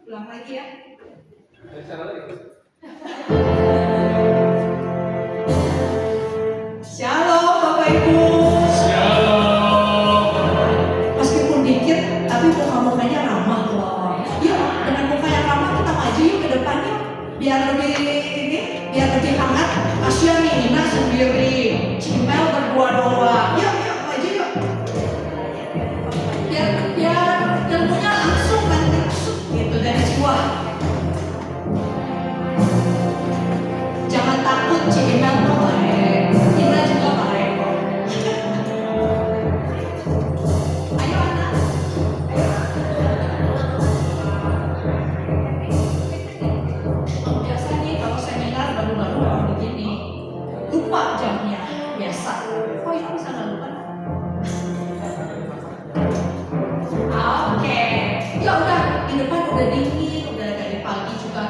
Ulang lagi ya. Shalom Bapak Ibu. Shalom. Meskipun dikit, tapi muka-mukanya ramah loh. Yuk, dengan muka yang ramah kita maju yuk ke depannya. Biar lebih hangat. Kasian nih Ina sendiri, Cimel berdua doang. Yuk, maju yuk. Biar ilmunya langsung nanti masuk gitu dari jiwa. Jangan takut, Cimel tuh baik. Ina juga baik. Ayo anak. Biasanya kalau seminar baru-baru orang begini lupa jamnya biasa. Oh ini bisa nggak lupa? Oke. Ya udah di depan udah dingin, udah dari pagi juga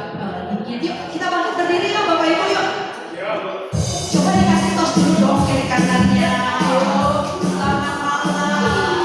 dingin. Yuk kita bangkit berdiri ya Bapak Ibu yuk. Coba dikasih tos dulu dong kiri kanannya. Yuk selamat malam.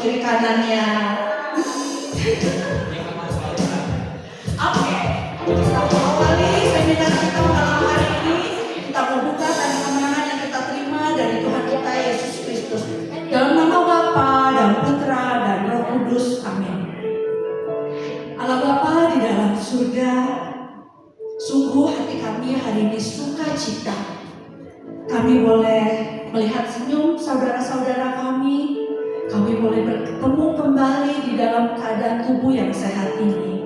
kiri kanannya. Oke, kita mau awali seminar kita malam hari ini. Kita mau buka tanda kemenangan yang kita terima dari Tuhan kita Yesus Kristus. Dalam nama Bapa dan Putra dan Roh Kudus, amin. Allah Bapa di dalam surga, sungguh hati kami hari ini sukacita. Kami boleh melihat senyum saudara-saudara kami. Kami boleh bertemu kembali di dalam keadaan tubuh yang sehat ini.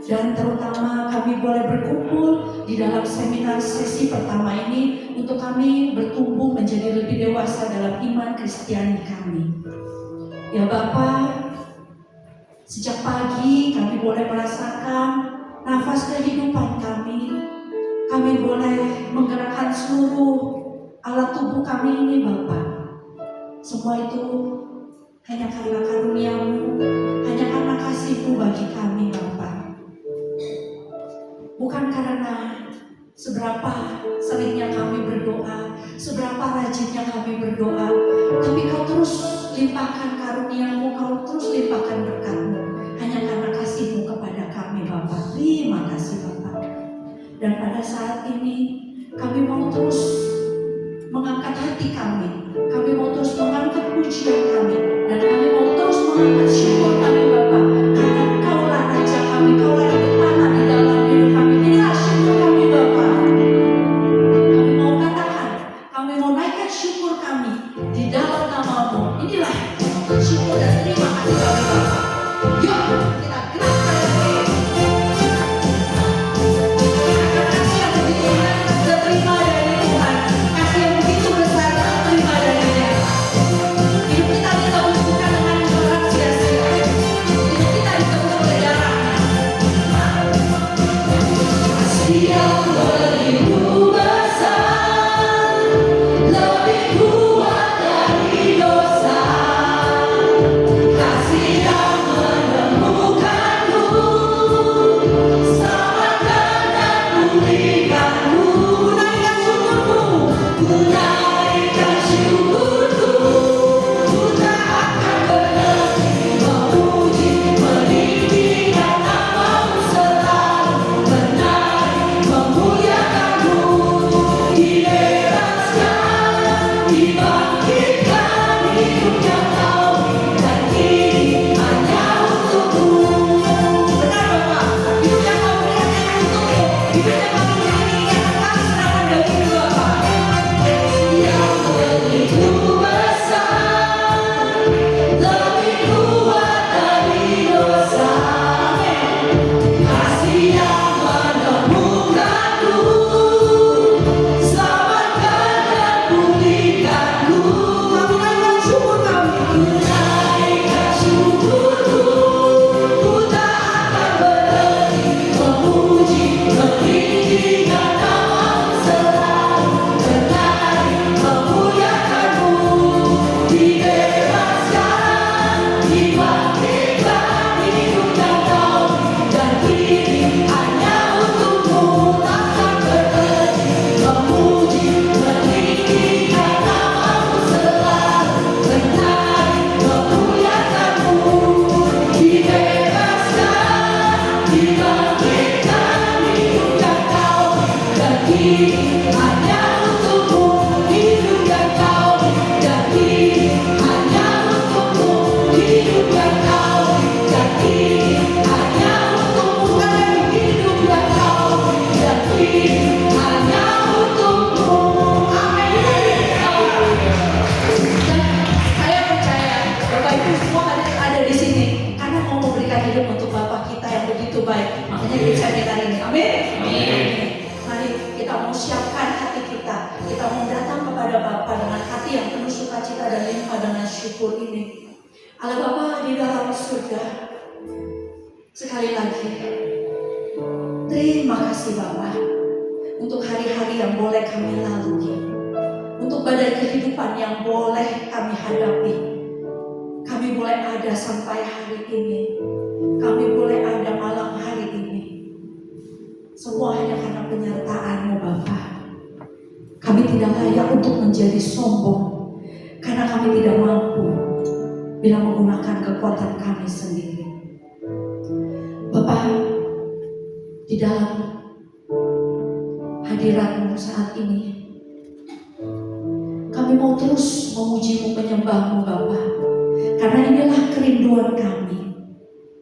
Dan terutama kami boleh berkumpul di dalam seminar sesi pertama ini untuk kami bertumbuh menjadi lebih dewasa dalam iman Kristiani kami. Ya Bapa, sejak pagi kami boleh merasakan nafas kehidupan kami. Kami boleh menggerakkan seluruh alat tubuh kami ini Bapa. Semua itu hanya karena karunia-Mu, hanya karena kasih-Mu bagi kami Bapa. Bukan karena seberapa seringnya kami berdoa, seberapa rajinnya kami berdoa, tapi Kau terus limpahkan karunia-Mu, Kau terus limpahkan berkat-Mu, hanya karena kasih-Mu kepada kami Bapa. Terima kasih Bapa. Dan pada saat ini kami mau terus mengangkat hati kami mau terus mengangkat pujian kami, dan kami mau terus mengangkat syukur kami Bapa, karena Kaulah Raja kami, Kaulah yang utama di dalam hidup kami. Inilah syukur kami Bapa. Kami mau katakan, kami mau naikkan syukur kami di dalam nama-Mu. Inilah syukur dan terima kasih kami Bapa. Yuk kita gerakkan lagi. Kasih yang begitu indah, terima dari Tuhan. Kasih yang begitu besar, terima darinya. Hidup kita ditebus bukan dengan orang sia-sia. Hidup kita ditebus oleh darahnya. Kasih yang begitu besar, lebih kuat dari dosa. Kasih yang menemukanku, selamatkan dan pulihkanku. Naikkan syukurku, ku naikkan syukurku. Ku tak akan berhenti memuji, meninggikan nama-Mu selalu, menari, memuliakan-Mu. Dibebaskan, dibangkitkan, hidup yang Kau dan kini hanya untuk-Mu. Benar Bapak, hidup yang Kau berikan hanya untuk-Mu. Hidup yang Kau berikan ini akan kami serahkan bagi-Mu Bapak. Yang begitu besar, lebih kuat dari dosa. Kasih yang menemukanku, selamatkan dan pulihkanku. Kami naikkan syukur kami, ku naikkan syukurku. Ku tak akan berhenti memuji, meninggikan nama-Mu selalu, menari, memuliakan-Mu. Dibebaskan, dibangkitkan, hidup yang Kau dan kini hanya untuk-Mu. Takkan berhenti memuji, meninggikan nama-Mu selalu, menari, memuliakan-Mu. Dibebaskan, dibangkitkan, hidup yang Kau dan kini hanya untuk-Mu. Hidup yang Kau dan kini hanya untuk-Mu. Hidup yang Kau dan kini hanya untuk-Mu. Hidup yang Kau dan kini hanya untuk-Mu. Amin. Saya percaya Bapak Ibu semua ada di sini karena mau memberikan hidup untuk Bapak kita yang begitu baik. Makanya kita hari ini. Amin. Mari kita mau siapkan hati kita. Kita mau datang kepada Bapa dengan hati yang penuh sukacita dan limpah dengan syukur ini. Allah Bapa di dalam surga, sekali lagi terima kasih Bapa untuk hari-hari yang boleh kami lalui, untuk badai kehidupan yang boleh kami hadapi. Kami boleh ada sampai hari ini, kami boleh ada malam hari ini. Semua hanya karena penyertaan-Mu Bapa. Kami tidak layak untuk menjadi sombong, karena kami tidak mampu. bila menggunakan kekuatan kami sendiri. Bapa, di dalam hadirat-Mu saat ini, kami mau terus memuji-Mu, menyembah-Mu Bapa. Karena inilah kerinduan kami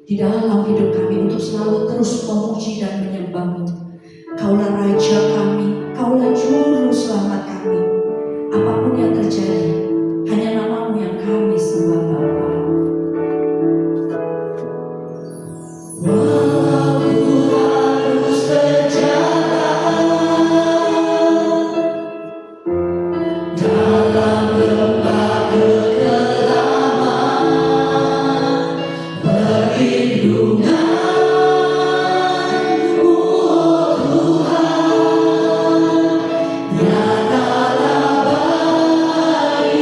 di dalam hidup kami, untuk selalu terus memuji dan menyembah-Mu. Kaulah Raja kami, Kaulah Juru Selamat kami. Apapun yang terjadi, hanya nama-Mu yang kami sembah Bapa. Walau harus berjalan dalam lembah kekelaman, perlindungan-Mu, oh Tuhan, nyatalah bagiku.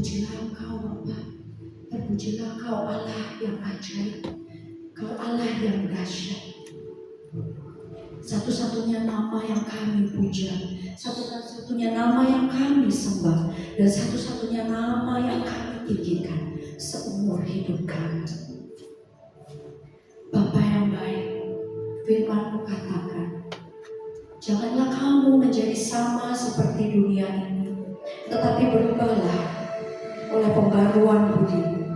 Terpujilah Engkau Bapa, terpujilah Kau Allah yang ajaib, Kau Allah yang dahsyat. Satu-satunya nama yang kami puja, satu-satunya nama yang kami sembah, dan satu-satunya nama yang kami tinggikan seumur hidup kami. Bapa yang baik, firman-Mu katakan, janganlah kamu menjadi sama seperti dunia ini, tetapi berubahlah oleh pembaruan budimu.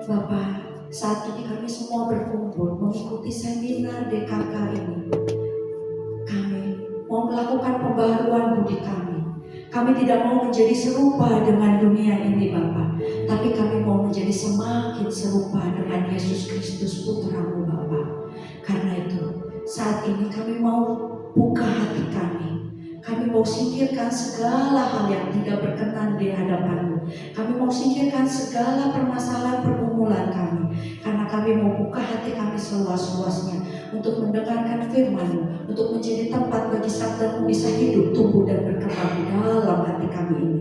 Bapa, saat ini kami semua berkumpul mengikuti seminar DKK ini. Kami mau melakukan pembaruan budi kami. Kami tidak mau menjadi serupa dengan dunia ini Bapa, tapi kami mau menjadi semakin serupa dengan Yesus Kristus Putra-Mu Bapa. Karena itu saat ini kami mau buka hati kami. Kami mau singkirkan segala hal yang tidak berkenan di hadapan-Mu. Kami mau singkirkan segala permasalahan pergumulan kami. Karena kami mau buka hati kami seluas-luasnya untuk mendengarkan firman-Mu, untuk menjadi tempat bagi sabda-Mu bisa hidup, tumbuh dan berkembang di dalam hati kami ini.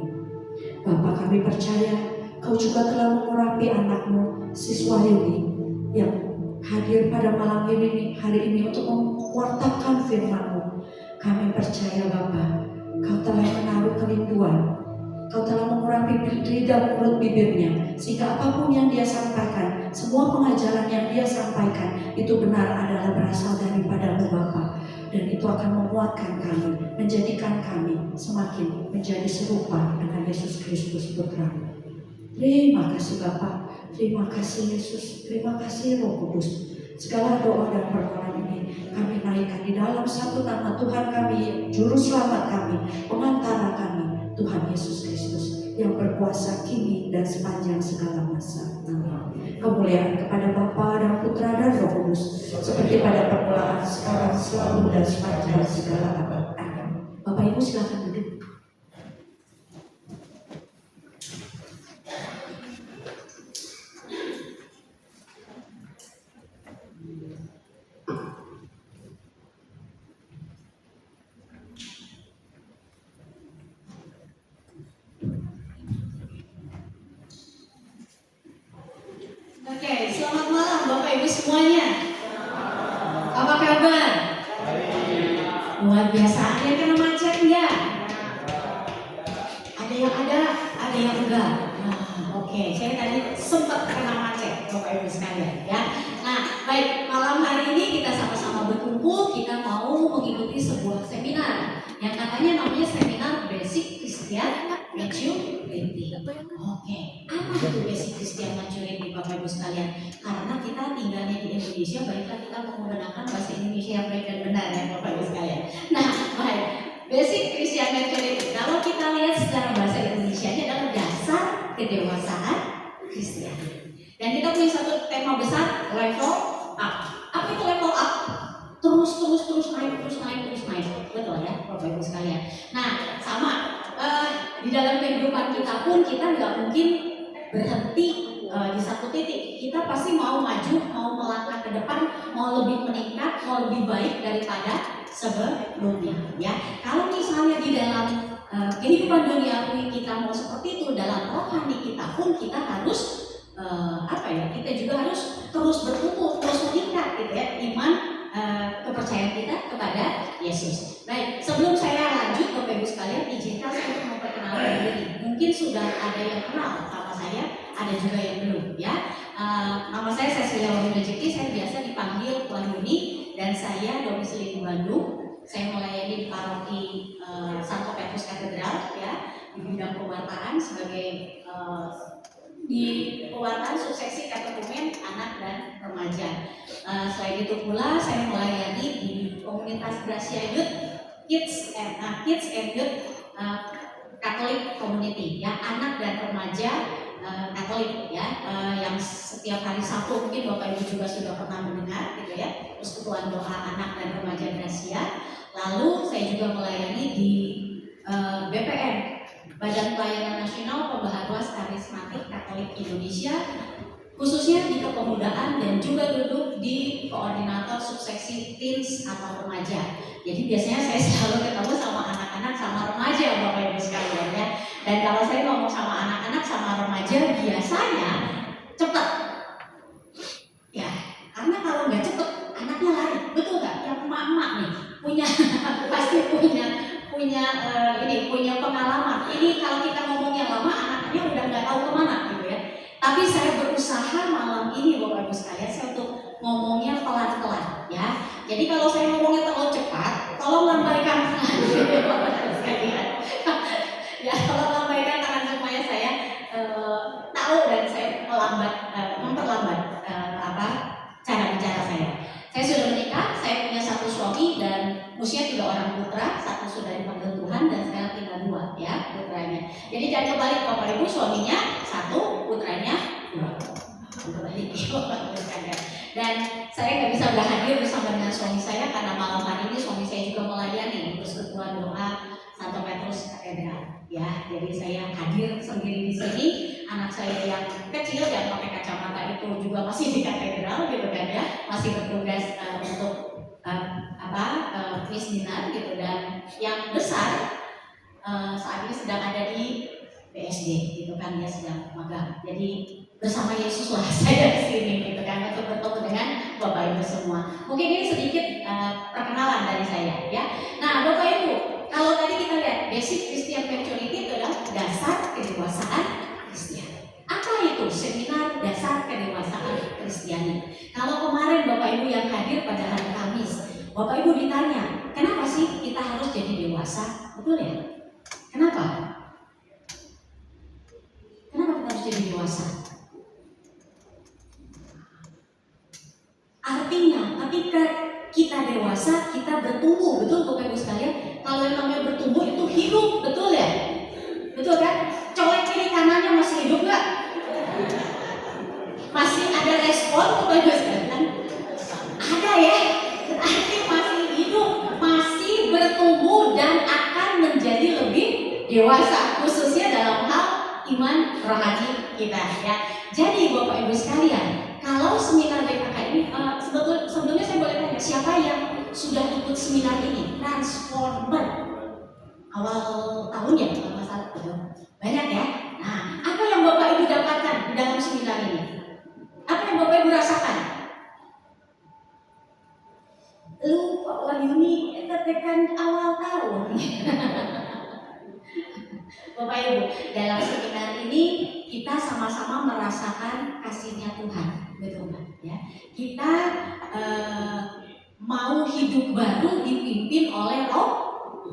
Bapa, kami percaya Kau juga telah mengurapi anak-Mu, siswa Yudi, yang hadir pada malam ini, hari ini untuk mewartakan firman-Mu. Kami percaya Bapa, Kau telah menaruh kerinduan, Kau telah mengurapi lidah mulut bibirnya, sehingga apapun yang dia sampaikan, semua pengajaran yang dia sampaikan itu benar adalah berasal daripada-Mu Bapa, dan itu akan menguatkan kami, menjadikan kami semakin menjadi serupa dengan Yesus Kristus Putra-Mu. Terima kasih Bapa, terima kasih Yesus, terima kasih Roh Kudus. Segala doa dan permohonan ini kami naikkan di dalam satu nama Tuhan kami, Juru Selamat kami, Pengantara kami, Tuhan Yesus Kristus, yang berkuasa kini dan sepanjang segala masa. Amin. Kemuliaan kepada Bapa dan Putra dan Roh Kudus, seperti pada permulaan, sekarang, selalu dan sepanjang segala abad. Amin. Bapak Ibu silakan duduk. Oke, selamat malam Bapak Ibu semuanya. Apa kabar? Luar biasa. Ada yang kena macet enggak? Ada yang enggak. Oke, saya tadi sempat kena macet Bapak Ibu sekalian ya. Nah, baik, malam hari ini kita sama-sama berkumpul, kita mau mengikuti sebuah seminar yang katanya namanya seminar Basic Christian Maturity. Oke, apa itu Basic Christian Maturity Bapak Ibu sekalian? Karena kita tinggalnya di Indonesia, baiklah kita menggunakan bahasa Indonesia yang baik dan benar ya Bapak Ibu sekalian. Nah, baik, Basic Christian Maturity, kalau kita lihat secara bahasa Indonesia-nya adalah dasar kedewasaan Kristen. Dan kita punya satu tema besar, level up. Apa itu level up? Terus naik. Betul ya Bapak Ibu sekalian. Nah, sama di dalam kehidupan kita pun kita nggak mungkin berhenti di satu titik. Kita pasti mau maju, mau melangkah ke depan, mau lebih meningkat, mau lebih baik daripada sebelumnya ya. Kalau misalnya di dalam kehidupan duniawi kita mau seperti itu, dalam rohani kita pun kita harus kita juga harus terus bertumbuh, terus meningkat gitu ya, iman kepercayaan kita kepada Yesus. Baik, sebelum saya lanjut Bapak Ibu sekalian, izinkan saya untuk memperkenalkan diri. Mungkin sudah ada yang kenal sama saya, ada juga yang belum ya. Nama saya Cecilia Wahyuni Rezeki, saya biasa dipanggil Wahyuni dan saya domisili di Bandung. Saya melayani di paroki Santo Petrus Katedral ya, di bidang pewartaan sebagai di pewartaan subseksi katekumen anak dan remaja. Selain itu pula saya melayani di komunitas Gracia Youth Kids and Youth Catholic Community ya, anak dan remaja Katolik ya, yang setiap hari Sabtu mungkin Bapak Ibu juga sudah pernah mendengar gitu ya, persekutuan doa anak dan remaja Gracia. Lalu saya juga melayani di BPN, Badan Pelayanan Nasional Pembaharuan Karismatik Katolik Indonesia, khususnya di kepemudaan dan juga duduk di koordinator subseksi teens atau remaja. Jadi biasanya saya selalu ketemu sama anak-anak sama remaja Bapak Ibu sekalian ya. Dan kalau saya ngomong sama anak-anak sama remaja biasanya cepet. Ya, karena kalau nggak cepet anaknya lari, betul nggak? Yang emak-emak nih punya pasti punya pengalaman. Ini kalau kita ngomongnya lama anaknya udah nggak tahu kemana gitu ya. Tapi saya berusaha malam ini Bapak Ibu sekalian saya untuk ngomongnya pelan-pelan ya. Jadi kalau saya ngomongnya terlalu cepat, tolong lambaikan tangan Bapak Ibu sekalian. Ya, tolong lambaikan tangan supaya saya tahu dan saya memperlambat cara bicara saya. Saya sudah menikah, saya punya satu suami dan usia 3 orang putra, satu sudah dipanggil Tuhan dan sekarang tinggal 2 ya putranya. Jadi jangan kebalik Bapak Ibu, suaminya 1, putranya 2. Kembali dan saya nggak bisa udah hadir bersama dengan suami saya karena malam hari ini suami saya juga melayani persekutuan doa Santo Petrus Katedral ya. Jadi saya hadir sendiri di sini. Anak saya yang kecil yang pakai kacamata itu juga masih di katedral gitu kan ya, masih bertugas untuk Miss Dinar gitu, dan yang besar saat ini sedang ada di BSD gitu kan, dia sedang magang. Jadi bersama Yesus lah saya di sini gitu kan untuk bertemu dengan Bapak Ibu semua. Mungkin ini sedikit perkenalan dari saya ya. Nah Bapak Ibu, kalau tadi kita lihat basic Christian maturity itu adalah dasar kedewasaan Kristen. Apa itu seminar dasar kedewasaan Kristiani? Kalau kemarin Bapak Ibu yang hadir pada hari Kamis, Bapak Ibu ditanya, kenapa sih kita harus jadi dewasa? Betul ya? Kenapa? Kenapa kita harus jadi dewasa? Artinya ketika kita dewasa, kita bertumbuh, betul Bapak Ibu sekalian? Kalau yang namanya bertumbuh itu hidup, betul ya? Betul kan? Colek kiri kanannya masih hidup nggak? Masih ada respon Bapak Ibu sekalian? Ada ya? Berarti masih hidup, masih bertumbuh dan akan menjadi lebih dewasa, khususnya dalam hal iman rohani kita ya. Jadi Bapak Ibu sekalian, kalau seminar BKK ini sebetulnya saya boleh tanya siapa yang sudah ikut seminar ini? Transformer awal tahun ya kalau nggak salah betul. Banyak ya. Nah, apa yang Bapak Ibu dapatkan di dalam seminar ini? Apa yang Bapak Ibu rasakan? Lu Pak Wahyuni tekan awal tahun. Bapak Ibu, dalam seminar ini kita sama-sama merasakan kasihnya Tuhan, betul kan? Ya, kita mau hidup baru dipimpin oleh Roh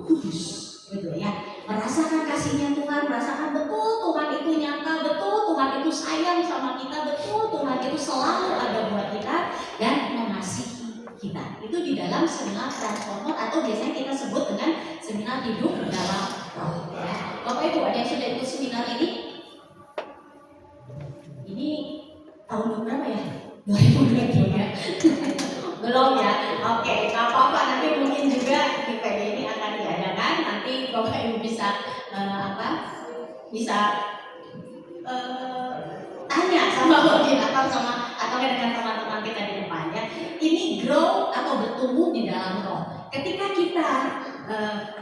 Kudus, betul ya? Merasakan kasihnya Tuhan, merasakan betul Tuhan itu nyata, betul Tuhan itu sayang sama kita, betul Tuhan itu selalu ada buat kita dan mengasihi kita. Itu di dalam seminar transformer atau biasanya kita sebut dengan seminar hidup dalam roh. Ya. Bapak Ibu, ada yang sudah ikut seminar ini? Ini tahun berapa ya? 2020 ya? Belum ya? Oke, nggak apa-apa, nanti mungkin juga IPD ini akan diadakan. Nanti Bapak Ibu bisa tanya sama koordinator atau dengan teman-teman kita di depan ya. Ini grow atau bertumbuh di dalam roh. Ketika kita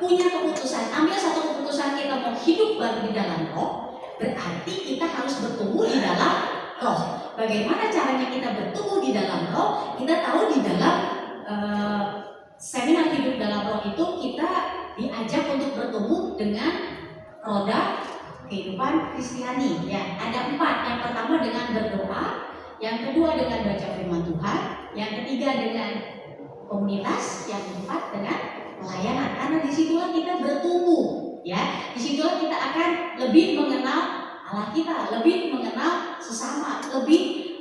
punya keputusan, ambil satu keputusan kita mau hidup baru di dalam roh, berarti kita harus bertumbuh di dalam roh. Bagaimana caranya kita bertumbuh di dalam roh? Kita tahu di dalam seminar hidup dalam roh itu kita diajak untuk bertumbuh dengan roda kehidupan Kristiani. Ya, ada 4. Yang pertama dengan berdoa, yang kedua dengan baca firman Tuhan, yang ketiga dengan komunitas, yang keempat dengan pelayanan. Karena disitulah kita bertumbuh, ya. Disitulah kita akan lebih mengenal Allah kita, lebih mengenal sesama, lebih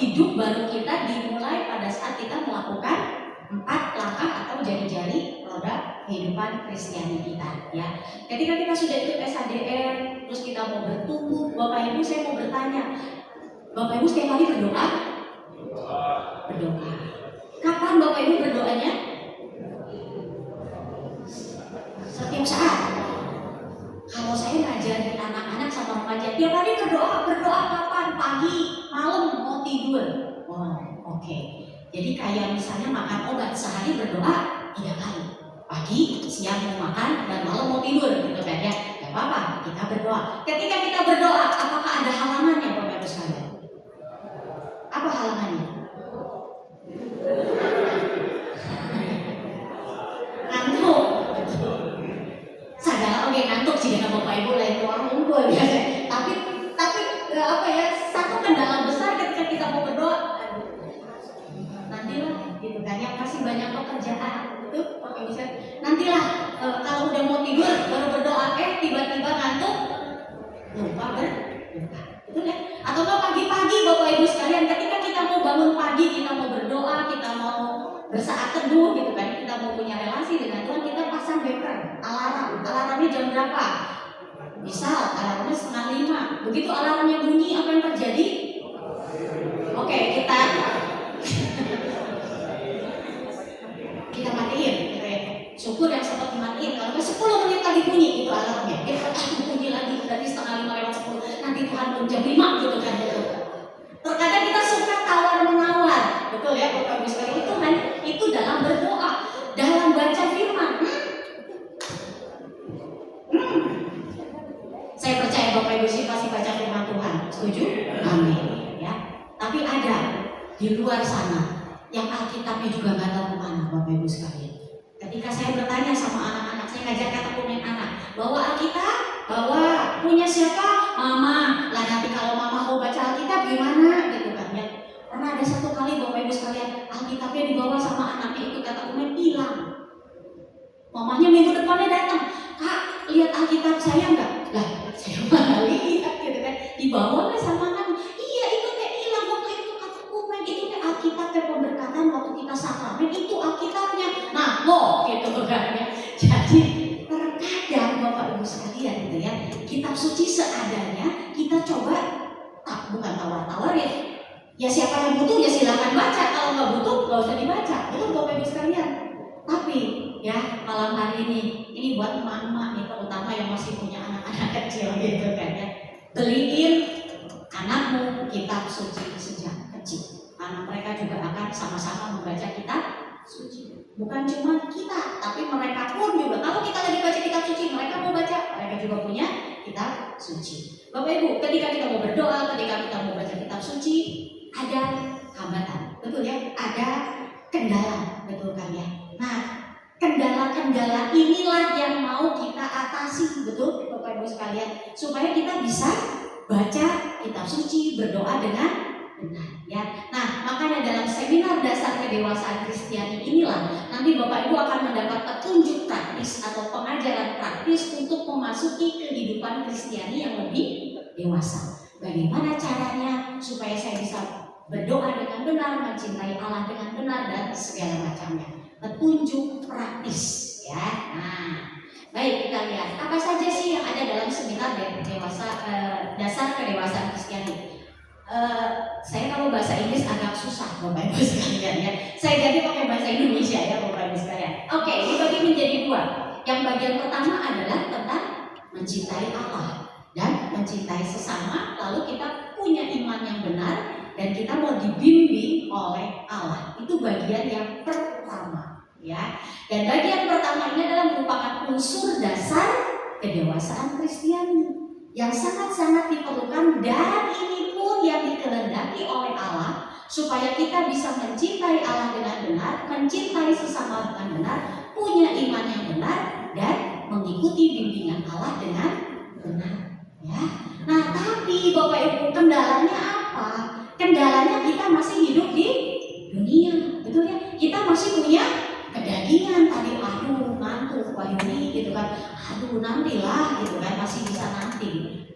hidup baru kita dimulai pada saat kita melakukan 4 langkah atau jari-jari roda kehidupan Kristiani kita, ya. Ketika kita sudah ikut SHDR, terus kita mau bertumbuh, Bapak Ibu saya mau bertanya, Bapak Ibu setiap hari berdoa? Berdoa. Kapan Bapak Ibu berdoanya? Setiap saat. Kalau saya ngajarin anak-anak sama remaja, tiap hari berdoa kapan? Pagi, malam, mau tidur. Oh, oke. Jadi kayak misalnya makan obat, sehari berdoa 3 kali. Pagi, siang mau makan, dan malam mau tidur gitu kan ya. apa-apa, kita berdoa. Ketika kita berdoa, apakah ada halangannya Bapak Ibu sekalian? Apa halangannya? Ngantuk. Sadar oke ngantuk sih dengan Bapak Ibu lain orang unggul biasa. Tapi apa ya, satu kendala besar ketika kita mau berdoa, nantilah gitu kan, yang masih banyak pekerjaan itu Bapak Ibu sekalian, nantilah kalau udah mau tidur baru berdoa, tiba-tiba ngantuk, lupa berdoa, betul ya? Atau nggak pagi-pagi Bapak Ibu sekalian, ketika kita mau bangun pagi, kita mau berdoa, kita mau bersaat teduh gitu kan, kita mau punya relasi dengan Tuhan, kita pasang beker, alarmnya jam berapa? Misal alarmnya 4:30, begitu alarmnya bunyi apa yang terjadi? Oke, kita matiin gitu ya. Syukur yang sempat dimatiin, kalau 10 menit lagi bunyi itu alarmnya, bunyi lagi berarti 4:30 nanti Tuhan belum jam 5 gitu kan gitu. Terkadang kita suka tawar-menawar, betul ya Bapak Ibu sekalian, itu dalam berdoa, dalam baca firman. Saya percaya Bapak Ibu sih pasti baca firman Tuhan, setuju? Amin. Ya. Tapi ada di luar sana yang Alkitabnya juga nggak tahu kemana Bapak Ibu sekalian. Ketika saya bertanya sama anak-anak, saya ngajak ketemu anak, bawa Alkitab, bawa punya siapa? Mama. Lah nanti kalau mama mau baca Alkitab gimana? Gitu kan ya. Pernah ada satu kali Bapak Ibu sekalian, Alkitabnya dibawa sama anaknya, ikut kata teman hilang. Mamanya minggu depannya datang, Kak, lihat Alkitab saya enggak? Lah, saya mana lihat gitu kan. Dibawa nggak sama anaknya? Iya, itu teh hilang waktu itu kata kumen, itu teh Alkitab teh pemberkatan waktu kita sakramen, itu Alkitabnya. Nah, loh gitu kan ya. Jadi terkadang Bapak Ibu sekalian gitu ya, kitab suci seadanya kita coba bukan tawar-tawarin. Ya siapa yang butuh ya silakan baca, kalau nggak butuh nggak usah dibaca. Betul Bapak Ibu sekalian. Tapi ya malam hari ini buat emak-emak nih, terutama yang masih punya anak-anak kecil gitu kan ya, beliin anakmu kitab suci sejak kecil. Anak mereka juga akan sama-sama membaca kitab suci. Bukan cuma kita, tapi mereka pun juga. Kalau kita lagi baca kitab suci, mereka mau baca, mereka juga punya kitab suci. Bapak Ibu, ketika kita mau berdoa, ketika kita mau baca kitab suci, ada hambatan, betul ya? Ada kendala, betul kan ya? Nah, kendala-kendala inilah yang mau kita atasi, betul Bapak Ibu sekalian, supaya kita bisa baca kitab suci, berdoa dengan benar ya. Nah, makanya dalam seminar dasar kedewasaan Kristiani inilah nanti Bapak Ibu akan mendapat petunjuk praktis atau pengajaran praktis untuk memasuki kehidupan Kristiani yang lebih dewasa. Bagaimana caranya supaya saya bisa berdoa dengan benar, mencintai Allah dengan benar dan segala macamnya. Petunjuk praktis ya. Nah, baik, kita lihat apa saja sih yang ada dalam seminar dasar kedewasaan Kristiani. Saya kalau bahasa Inggris agak susah Bapak Ibu sekalian ya. Saya ganti pakai bahasa Indonesia ya Bapak Ibu sekalian. Oke, dibagi menjadi 2. Yang bagian pertama adalah tentang mencintai Allah dan mencintai sesama. Lalu kita punya iman yang benar dan kita mau dibimbing oleh Allah. Itu bagian yang pertama ya. Dan bagian pertama ini adalah merupakan unsur dasar kedewasaan Kristiani yang sangat-sangat diperlukan, dan ini pun yang dikehendaki oleh Allah supaya kita bisa mencintai Allah dengan benar, mencintai sesama dengan benar, punya iman yang benar dan mengikuti bimbingan Allah dengan benar ya. Nah, tapi Bapak Ibu, kendalanya apa? Kendalanya kita masih hidup di dunia, betul ya? Kita masih punya kedagingan tadi, aduh ngantuk Wahyuni gitu kan, aduh nantilah gitu kan, masih bisa nanti.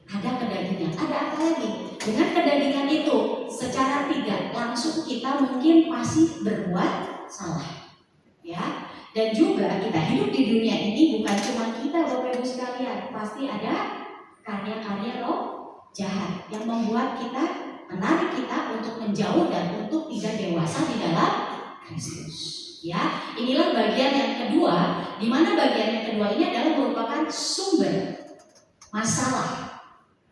Ada kedagingan, ada apa lagi? Dengan kedagingan itu secara tidak langsung kita mungkin masih berbuat salah ya. Dan juga kita hidup di dunia ini bukan cuma kita Bapak Ibu sekalian, pasti ada karya-karya roh jahat yang membuat kita, menarik kita untuk menjauh dan untuk tidak dewasa di dalam Kristus ya. Inilah bagian yang kedua, di mana bagian yang kedua ini adalah merupakan sumber masalah.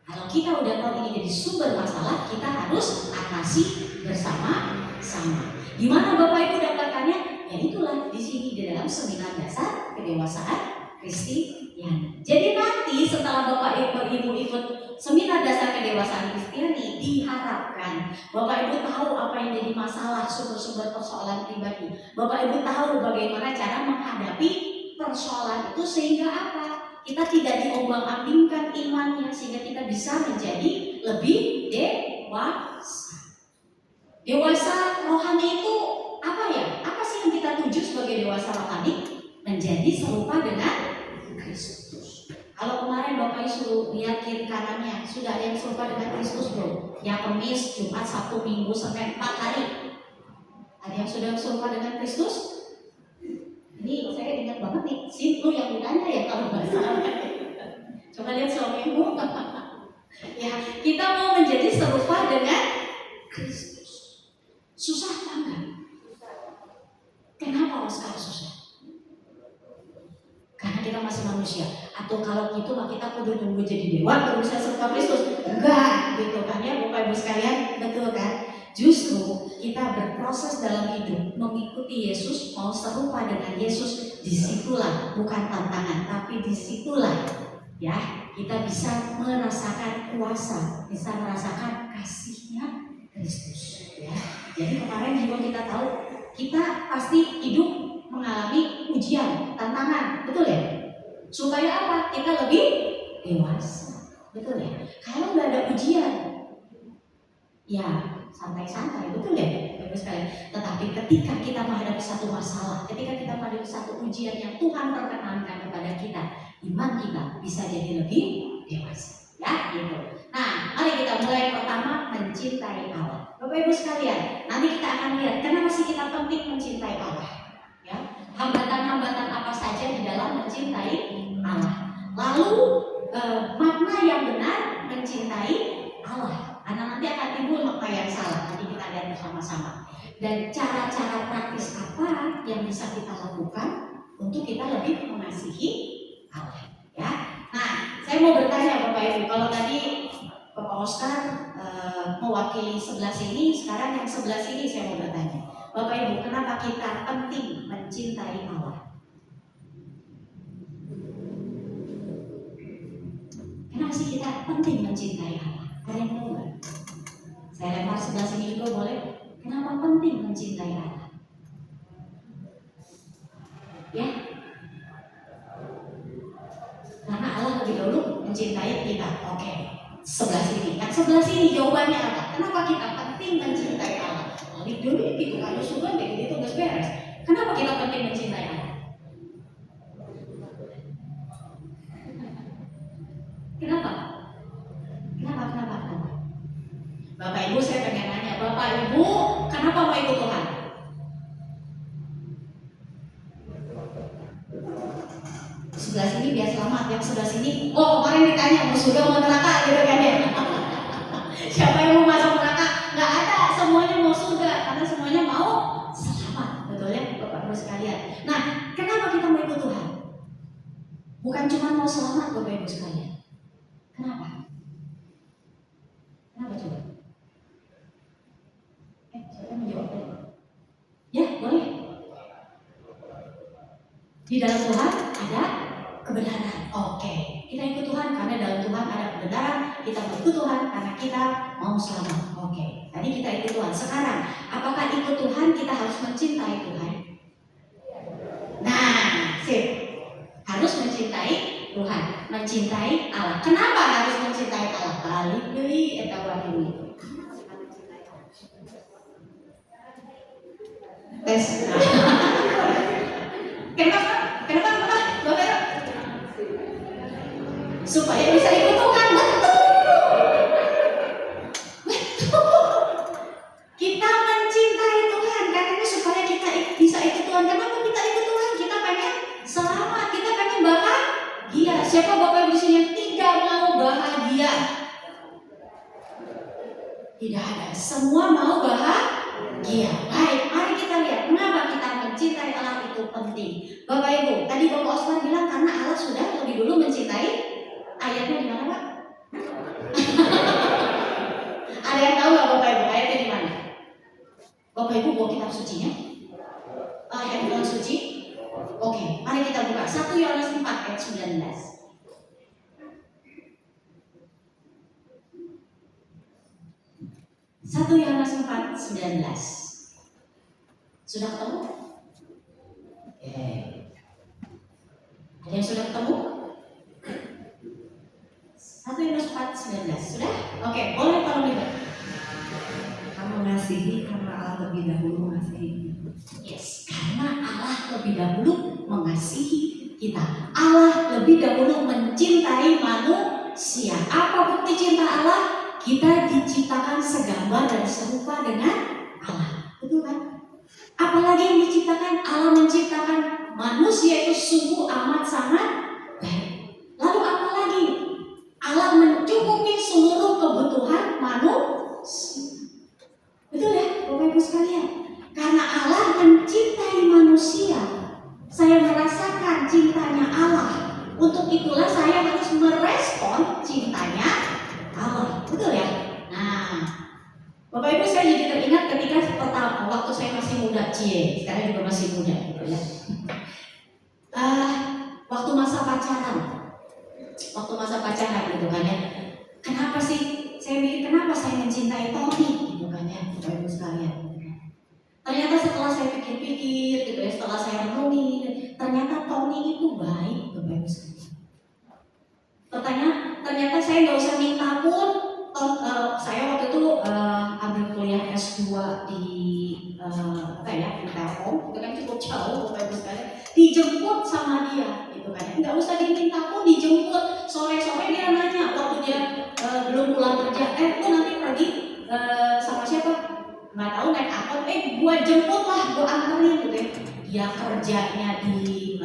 Kalau kita udah tahu ini jadi sumber masalah, kita harus atasi bersama-sama. Di mana Bapak Ibu dapatkannya? Ya itulah di sini di dalam seminar dasar kedewasaan Kristiani. Jadi nanti setelah Bapak Ibu ikut seminar dasar kedewasaan Kristiani, diharapkan Bapak Ibu tahu apa yang jadi masalah, sumber-sumber persoalan pribadi. Bapak Ibu tahu bagaimana cara menghadapi persoalan itu sehingga apa? Kita tidak diombang-ambingkan imannya, sehingga kita bisa menjadi lebih dewasa. Dewasa rohani itu apa ya? Apa sih yang kita tuju sebagai dewasa rohani? Menjadi serupa dengan Kristus. Kalau kemarin Bapak suruh lihat kiri kanannya, sudah ada yang serupa dengan Kristus belum? Ya Kamis, Jumat, Sabtu, Minggu sampai 4 hari. Ada yang sudah serupa dengan Kristus? Ini saya ingat banget nih, Sintu yang ditanya ya kalau nggak salah. Coba lihat suamimu. Ya, kita mau menjadi serupa dengan Kristus. Susah apa enggak? Kenapa Oscar susah? Karena kita masih manusia. Atau kalau gitu mah kita kudu tunggu jadi dewa baru bisa serupa Kristus? Enggak, gitu kan ya Bapak Ibu sekalian, betul kan? Justru kita berproses dalam hidup mengikuti Yesus, mau serupa dengan Yesus, disitulah bukan tantangan, tapi disitulah ya kita bisa merasakan kuasa, bisa merasakan kasihnya Kristus. Ya. Jadi kemarin juga kita tahu kita pasti hidup mengalami ujian, tantangan, betul ya? Supaya apa? Kita lebih dewasa, betul ya? Kalau nggak ada ujian, ya santai-santai, betul ya, Bapak sekalian. Tetapi ketika kita menghadapi satu masalah, ketika kita menghadapi satu ujian yang Tuhan perkenankan kepada kita, iman kita bisa jadi lebih dewasa, ya gitu. Nah, mari kita mulai pertama mencintai Allah. Bapak Ibu sekalian, nanti kita akan lihat kenapa sih kita penting mencintai Allah. Ya, hambatan-hambatan apa saja di dalam mencintai Allah. Lalu makna yang benar mencintai Allah. Karena nanti akan timbul makna yang salah. Nanti kita lihat bersama-sama. Dan cara-cara praktis apa yang bisa kita lakukan untuk kita lebih mengasihi Allah. Ya. Nah, saya mau bertanya Bapak Ibu, kalau tadi Bapak Oscar mewakili sebelah sini, sekarang yang sebelah sini saya mau bertanya. Bapak Ibu, kenapa kita penting mencintai Allah? Kenapa sih kita penting mencintai Allah? Ada yang tahu nggak? Saya lempar sebelah sini juga boleh. Kenapa penting mencintai Allah? Ya, karena Allah lebih dahulu mencintai kita. Oke, sebelah sini. Yang sebelah sini jawabannya apa? Kenapa kita penting mencintai Allah? Lebih dulu gitu, kalau sudah begitu nggak beres. Kenapa kita penting mencintai Allah? Kenapa? Kenapa? Bapak Ibu saya pengen nanya, Bapak Ibu kenapa mau ikut Tuhan? Sebelah sini biar selamat, yang sebelah sini, oh kemarin ditanya mau surga mau neraka gitu kan ya? Siapa yang mau masuk neraka? Nggak ada, semuanya mau surga karena semuanya mau selamat, betul ya Bapak Ibu sekalian. Nah, kenapa kita mau ikut Tuhan? Bukan cuma mau selamat Bapak Ibu sekalian. Kenapa? Kenapa coba? Siapa yang menjawab? Ya, boleh. Di dalam Tuhan ada kebenaran. Oke, kita ikut Tuhan karena dalam Tuhan ada kebenaran. Kita ikut Tuhan karena kita mau selamat. Oke, tadi kita ikut Tuhan. Sekarang, apakah ikut Tuhan kita harus mencintai Tuhan? Nah, sip. Harus mencintai Tuhan, mencintai Allah. Kenapa harus mencintai Allah? Balik deui eta wani. Tes. Kenapa? Bapak? Supaya bisa ikut Tuhan, betul. Kita mencintai Tuhan karena supaya kita bisa ikut Tuhan. Kenapa kita ikut Tuhan? Kita pengen selamat, kita pengen bahagia. Siapa Bapak Ibu di sini yang tidak mau bahagia? Tidak ada. Semua mau bahagia. Baik, mari kita lihat kenapa kita mencintai Allah itu penting. Bapak Ibu, tadi Bapak Osman bilang karena Allah sudah lebih dulu mencintai. Ayatnya di mana, Pak? Ada yang tahu nggak Bapak Ibu? Ayatnya di mana? Bapak Ibu bawa kitab sucinya? Ayat Yohanes suci? Oke, mari kita buka 1 Yohanes 4. ayat 19. 1 Yohanes 4:19. Sudah ketemu? Oke. Ada yang sudah ketemu? 1 Yohanes 4:19. Sudah? Oke, boleh kalau lihat. Kamu mengasihi karena Allah lebih dahulu mengasihi. Yes, karena Allah lebih dahulu mengasihi kita. Allah lebih dahulu mencintai manusia. Apa bukti cinta Allah? Kita diciptakan segambar dan serupa dengan Allah. Betul kan? Apalagi yang diciptakan? Allah menciptakan manusia itu sungguh amat sangat baik. Lalu apa lagi? Allah mencukupi seluruh kebutuhan manusia. Betul ya, Bapak Ibu sekalian? Karena Allah mencintai manusia, saya merasakan cintanya Allah. Untuk itulah saya harus merespon cintanya Allah. Betul ya? Nah, Bapak Ibu, saya jadi teringat ketika pertama waktu saya masih muda, sekarang juga masih muda gitu ya. Waktu masa pacaran gitu kan ya. Kenapa sih? Saya mikir kenapa saya mencintai Tony gitu kan ya, Bapak Ibu sekalian. Ternyata setelah saya pikir-pikir gitu ya, setelah saya renungi, ternyata Tony itu baik, Bapak Ibu sekalian. Ternyata saya nggak usah minta pun. Saya waktu itu ambil kuliah S2 di di Telkom, itu kan cukup jauh, Bapak Ibu sekalian. Dijemput sama dia, gitu kan. Nggak usah diminta pun, dijemput. Sore-sore dia nanya, waktu dia belum pulang kerja, tuh nanti pergi sama siapa? Nggak tahu, naik angkot, gua jemput lah, gua anterin gitu ya. Dia kerjanya di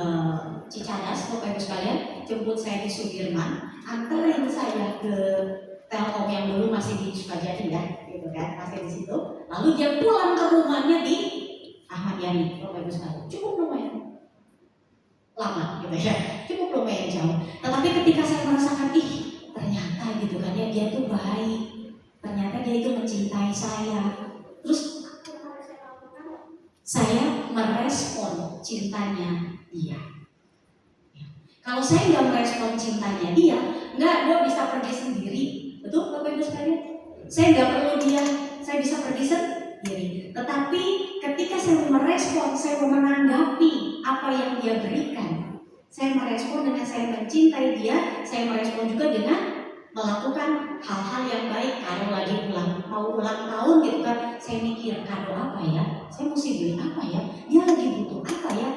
Cicadas, Bapak Ibu sekalian, jemput saya di Sudirman, anterin saya ke Telkom yang dulu masih di Sukajadi ya, gitu kan, masih di situ. Lalu dia pulang ke rumahnya di Ahmad Yani, Bapak Ibu sekalian. Cukup lumayan lama gitu ya, cukup lumayan jauh. Tetapi ketika saya merasakan, ternyata gitu kan ya, dia tuh baik, ternyata dia itu mencintai saya. Terus saya merespon cintanya dia. Kalau saya nggak merespon cintanya dia, gue bisa pergi sendiri. Betul, Bapak Ibu sekalian? Saya nggak perlu dia, saya bisa pergi sendiri. Tetapi ketika saya merespon, saya menanggapi apa yang dia berikan. Saya merespon dengan saya mencintai dia, saya merespon juga dengan melakukan hal-hal yang baik. Kalau lagi mau ulang tahun gitu kan, saya mikir kado apa ya, saya mesti beli apa ya, dia lagi butuh apa ya,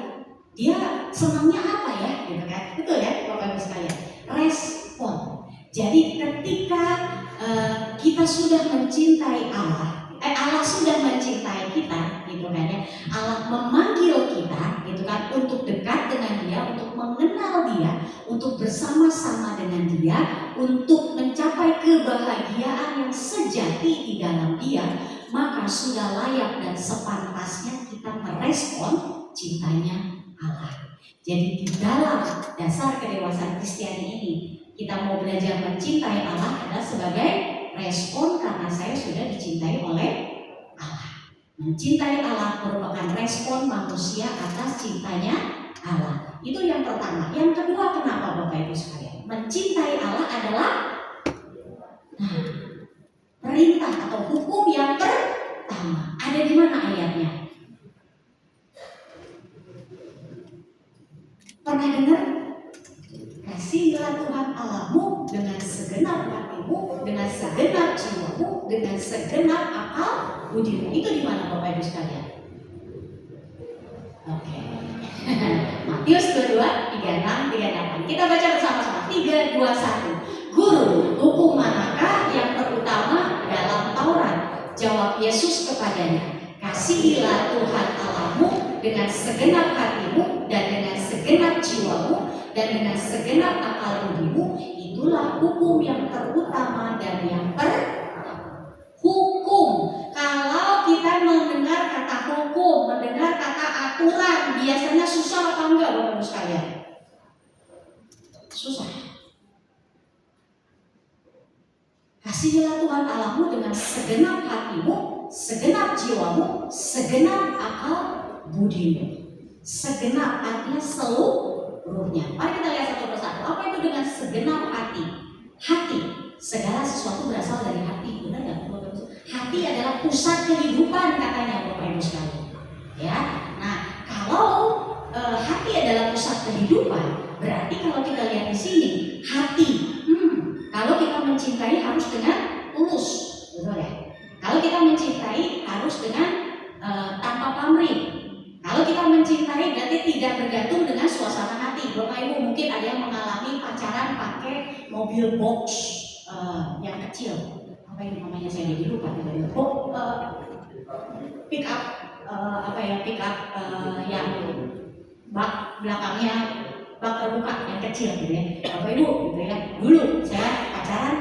dia senangnya apa ya, gitu kan. Betul ya, Bapak Ibu sekalian? Respon. Jadi ketika kita sudah mencintai Allah, Allah sudah mencintai kita, gitu kan ya. Allah memanggil kita, gitu kan, untuk dekat dengan Dia, untuk mengenal Dia, untuk bersama-sama dengan Dia, untuk mencapai kebahagiaan yang sejati di dalam Dia, maka sudah layak dan sepantasnya kita merespon cintanya Allah. Jadi di dalam dasar kedewasaan Kristiani ini, kita mau belajar mencintai Allah adalah sebagai respon karena saya sudah dicintai oleh Allah. Mencintai Allah merupakan respon manusia atas cintanya Allah. Itu yang pertama. Yang kedua, kenapa Bapak Ibu sekalian? Mencintai Allah adalah perintah atau hukum yang pertama. Ada di mana ayatnya? Pernah dengar? Kasihilah Tuhan Allahmu dengan segenap hatimu, dengan segenap jiwamu, dengan segenap akal budimu. Itu di mana Bapak Ibu sekalian? Oke. Matius 22:36, 38. Kita baca bersama-sama. 3, 2, 1. Guru, hukum manakah yang terutama dalam Taurat? Jawab Yesus kepadanya, kasihilah Tuhan Allahmu dengan segenap hatimu dan dengan segenap jiwamu dan dengan segenap akal budimu. Itulah hukum yang terutama dan yang hukum. Kalau kita mendengar kata hukum, mendengar kata aturan, biasanya susah apa enggak Bapak Ibu sekalian? Susah. Kasihilah Tuhan Allahmu dengan segenap hatimu, segenap jiwamu, segenap akal budimu. Segenap artinya hurufnya. Mari kita lihat satu persatu. Apa itu dengan segenap hati? Hati, segala sesuatu berasal dari hati. Benar nggak? Hati adalah pusat kehidupan katanya Bapak Ibu sekalian. Ya, nah kalau hati adalah pusat kehidupan, berarti kalau kita lihat di sini hati, kalau kita mencintai harus dengan tulus, betul ya? Kalau kita mencintai harus dengan tanpa pamrih. Kalau kita mencintai berarti tidak bergantung dengan suasana hati. Bapak Ibu mungkin ada yang mengalami pacaran pakai mobil box yang kecil. Apa ini namanya saya jadi lupa. Pick up pick up yang bak belakangnya bak terbuka yang kecil gitu ya. Bapak Ibu gitu ya. Dulu saya pacaran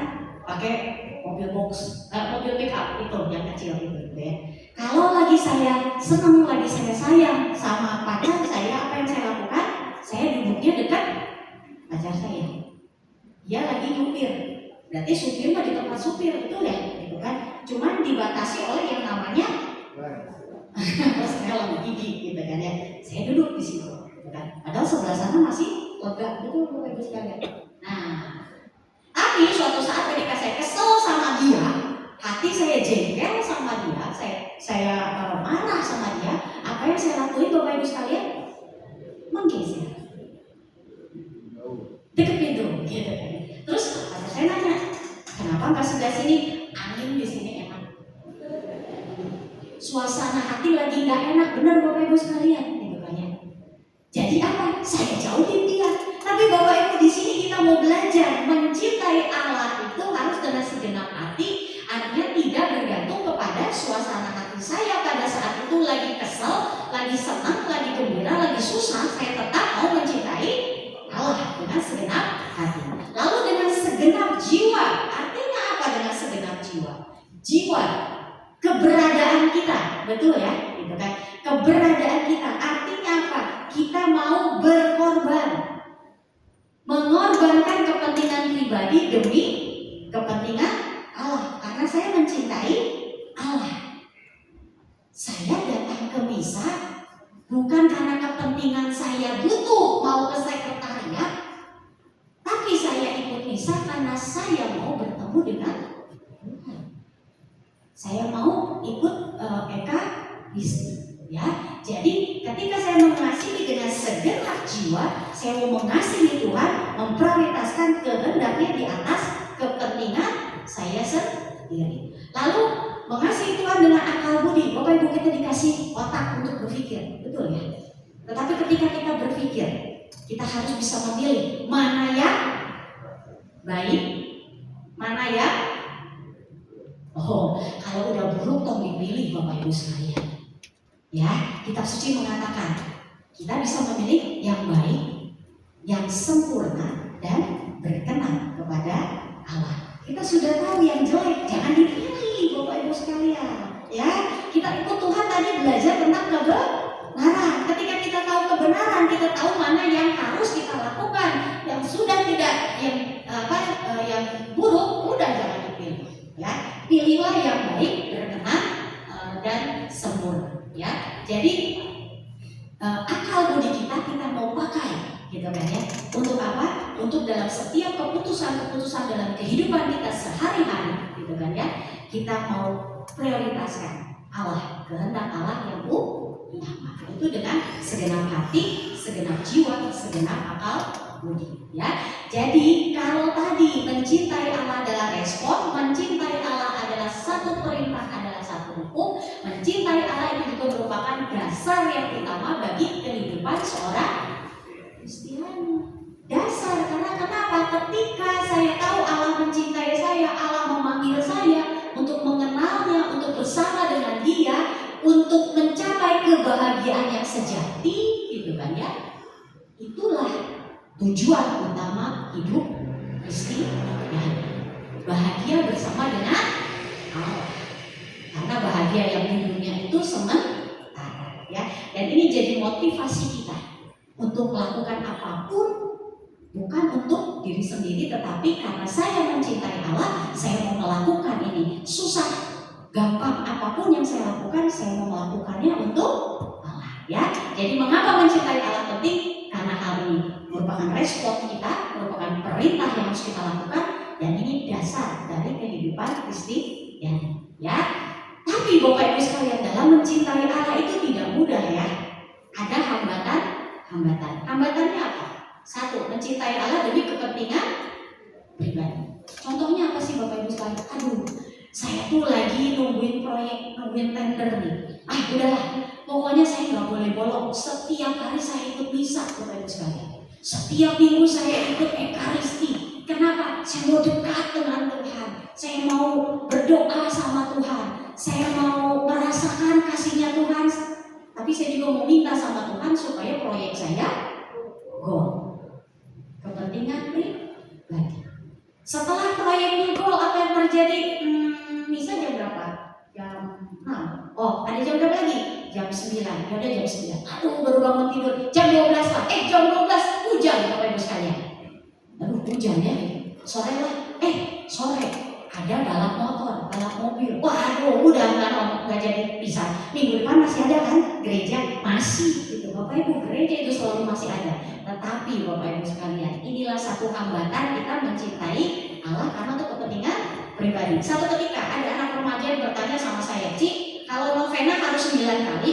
pakai mobil box, mobil pick up itu yang kecil gitu ya. Kalau lagi saya senang, lagi saya sayang sama pacar saya, apa yang saya lakukan? Saya duduknya dekat pacar saya. Dia lagi nyupir. Berarti supir mah di tempat supir, betul ya? Gitu kan? Cuman dibatasi oleh yang namanya helm gigi gitu kan ya. Saya duduk di situ, gitu kan? Padahal sebelah sana masih lega, betul Bapak Ibu sekalian. Nah, tapi suatu saat ketika saya kesel sama dia, hati saya jengkel sama dia, saya marah sama dia, apa yang saya lakuin Bapak Ibu sekalian? Menggeser, deket pintu, gitu kan? Terus saya nanya, kenapa nggak sebelah sini? Angin di sini enak. Suasana hati lagi nggak enak, benar Bapak Ibu sekalian, gitu kan ya. Jadi apa? Saya jauhin dia. Tapi Bapak Ibu di sini kita mau belajar mencintai Allah itu harus dengan segenap hati. Artinya tidak bergantung kepada suasana hati saya pada saat itu lagi kesel, lagi senang, lagi gembira, lagi susah. Saya tetap mau mencintai Allah dengan segenap hati. Lalu dengan segenap jiwa, artinya apa dengan segenap jiwa? Jiwa, keberadaan kita, betul ya? Gitu kan? Keberadaan kita artinya apa? Kita mau berkorban, mengorbankan kepentingan pribadi demi kepentingan Allah. Karena saya mencintai Allah. Saya datang ke misa bukan karena kepentingan saya butuh mau ke sekretariat, tapi saya ikut misa karena saya mau bertemu dengan Tuhan. Saya mau ikut Eka Bisti, ya. Jadi ketika saya mengasihi dengan segenap jiwa, saya mau mengasihi Tuhan, memprioritaskan kehendaknya di atas kepentingan saya sendiri. Lalu mengasihi Tuhan dengan akal budi. Bapak Ibu kita dikasih otak untuk berpikir, betul ya? Tetapi ketika kita berpikir, kita harus bisa memilih mana yang baik, mana yang kalau udah buruk tolong dipilih Bapak Ibu sekalian. Ya, kitab suci mengatakan kita bisa memilih yang baik, yang sempurna dan berkenan kepada Allah. Kita sudah tahu yang jelek, jangan dipilih Bapak Ibu sekalian. Ya, kita ikut Tuhan tadi belajar tentang kebenaran. Ketika kita tahu kebenaran, kita tahu mana yang harus kita lakukan, yang sudah tidak, yang buruk, udah jangan dipilih. Ya, pilihlah yang baik, berkenan dan sempurna. Ya, jadi akal budi kita mau pakai, gitu kan ya. Untuk apa? Untuk dalam setiap keputusan dalam kehidupan kita sehari-hari, gitu kan ya. Kita mau prioritaskan Allah, kehendak Allah yang utama. Itu dengan segenap hati, segenap jiwa, segenap akal budi. Ya, jadi kalau tadi mencintai Allah adalah respon, mencintai Allah adalah satu perintah, adalah satu hukum. Mencintai Allah itu juga merupakan dasar yang utama bagi kehidupan seorang Kristiani. Dasar, karena kenapa? Ketika saya tahu Allah mencintai saya, Allah memanggil saya untuk mengenalnya, untuk bersama dengan Dia, untuk mencapai kebahagiaan yang sejati, gitu kan ya. Itulah tujuan utama hidup Kristiani. Bahagia bersama dengan Allah. Karena bahagia yang di dunia itu sementara, ya. Dan ini jadi motivasi kita untuk melakukan apapun, bukan untuk diri sendiri, tetapi karena saya mencintai Allah, saya mau melakukan ini. Susah, gampang, apapun yang saya lakukan, saya mau melakukannya untuk Allah, ya. Jadi mengapa mencintai Allah penting? Karena hal ini merupakan respon kita, merupakan perintah yang harus kita lakukan, dan ini dasar dari kehidupan Kristiani. Ya, tapi Bapak Ibu sekalian, dalam mencintai Allah itu tidak mudah ya. Ada hambatan. Hambatannya apa? Satu, mencintai Allah demi kepentingan pribadi. Contohnya apa sih Bapak Ibu sekalian? Aduh, saya tuh lagi nungguin proyek, nungguin tender nih. Udahlah, pokoknya saya nggak boleh bolong. Setiap hari saya ikut misa, Bapak Ibu sekalian. Setiap minggu saya ikut ekaristi. Kenapa? Saya mau dekat dengan Tuhan. Saya mau berdoa sama Tuhan. Saya mau merasakan kasihnya Tuhan. Tapi saya juga mau minta sama Tuhan supaya proyek saya goal. Kepentingan pribadi. Setelah proyeknya goal, apa yang terjadi? Misa jam berapa? Jam 6. Oh, ada jam berapa lagi? Jam 9. Ya udah jam 9. Aduh, baru bangun tidur. Jam 12 lah. Jam 12 hujan Bapak Ibu sekalian. Aduh, hujan ya. Sore lah. Sore ada balap motor, balap mobil. Waduh, udah nggak jadi bisa. Minggu depan masih ada kan? Gereja masih gitu. Bapak Ibu, gereja itu selalu masih ada. Tetapi Bapak Ibu sekalian, inilah satu hambatan kita mencintai Allah karena untuk kepentingan pribadi. Satu ketika ada anak remaja yang bertanya sama saya, Ci, kalau novena harus 9 kali?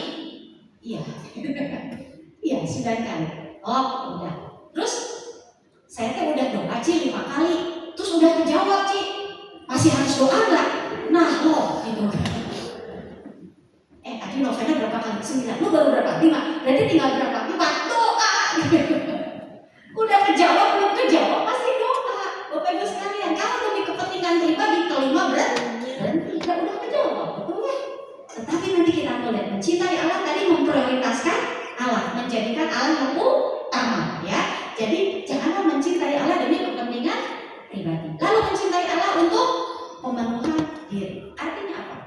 Iya. Iya, 9 kali. Oh, udah. Terus saya tuh udah doa Ci 5 kali. Terus udah kejawab Ci. Masih harus doa enggak? Nah, loh, gitu. Tadi novena berapa kali? 9. Lu baru berapa? 5. Berarti tinggal berapa? 4. Doa. Udah kejawab, belum kejawab, pasti doa. Bapak Ibu sekalian, kalau demi kepentingan pribadi, kelima berhenti. Udah kejawab, betul ya? Tetapi nanti kita mulai mencintai Allah tadi memprioritaskan Allah, menjadikan Allah yang utama, ya. Jadi janganlah mencintai Allah demi kepentingan pribadi. Lalu mencintai Allah untuk pemenuhan diri. Artinya apa?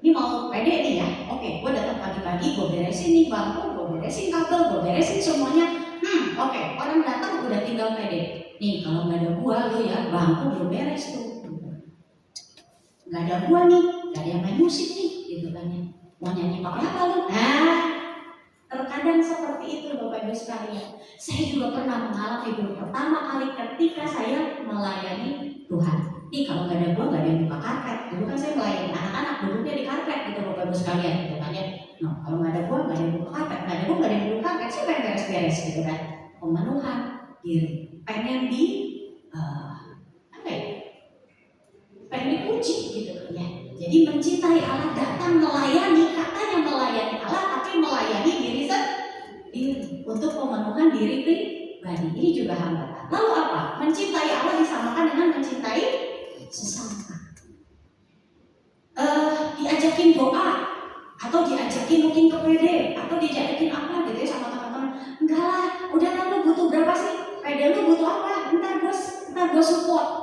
Ini mau pede nih ya. Oke, gue datang pagi-pagi, gue beresin nih bangku, gue beresin kabel, gue beresin semuanya. Oke, orang datang udah tinggal pede. Nih kalau nggak ada gua lu ya, bangku belum beres tuh. Nggak ada gua nih, nggak ada yang main musik nih, gitu kan ya. Mau nyanyi pakai apa lu? Nah, terkadang seperti itu Bapak Ibu sekalian. Saya juga pernah mengalami dulu pertama kali ketika saya melayani Tuhan. Nih kalau nggak ada gua nggak ada yang buka karpet. Dulu kan saya melayani anak-anak duduknya di karpet gitu Bapak Ibu sekalian, gitu kan ya. Nah kalau nggak ada gua nggak ada yang buka karpet, nggak ada gua nggak ada yang buka karpet. Siapa yang beres-beres gitu kan? Pemenuhan diri. Pengen di pengen dipuji gitu kan ya. Jadi mencintai Allah, datang melayani, katanya melayani Allah tapi melayani diri sendiri untuk pemenuhan diri pribadi. Ini juga hambatan. Lalu apa? Mencintai Allah disamakan dengan mencintai sesama. Diajakin doa atau diajakin mungkin ke PD atau diajakin apa gitu ya sama teman-teman. Enggak lah, udah kan lu butuh berapa sih? PD lu butuh apa? Ntar gue support.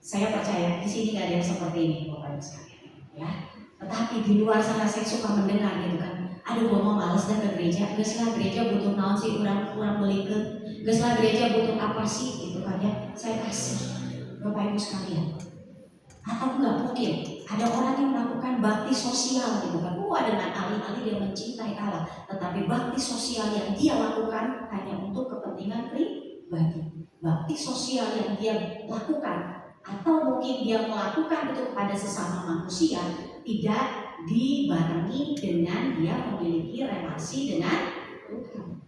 Saya percaya di sini gak ada yang seperti ini Bapak Ibu sekalian, ya. Tetapi di luar sana saya suka mendengar gitu kan. Aduh, gue mau males dan ke gereja. Geslah gereja butuh naon sih, kurang belikan. Geslah gereja butuh apa sih, gitu kan ya. Saya kasih Bapak Ibu sekalian. Atau enggak mungkin ada orang yang melakukan bakti sosial gitu kan. Dengan alih-alih dia mencintai Allah, tetapi bakti sosial yang dia lakukan hanya untuk kepentingan pribadi. Bakti sosial yang dia lakukan atau mungkin dia melakukan itu kepada sesama manusia tidak dibarengi dengan dia memiliki relasi dengan Tuhan.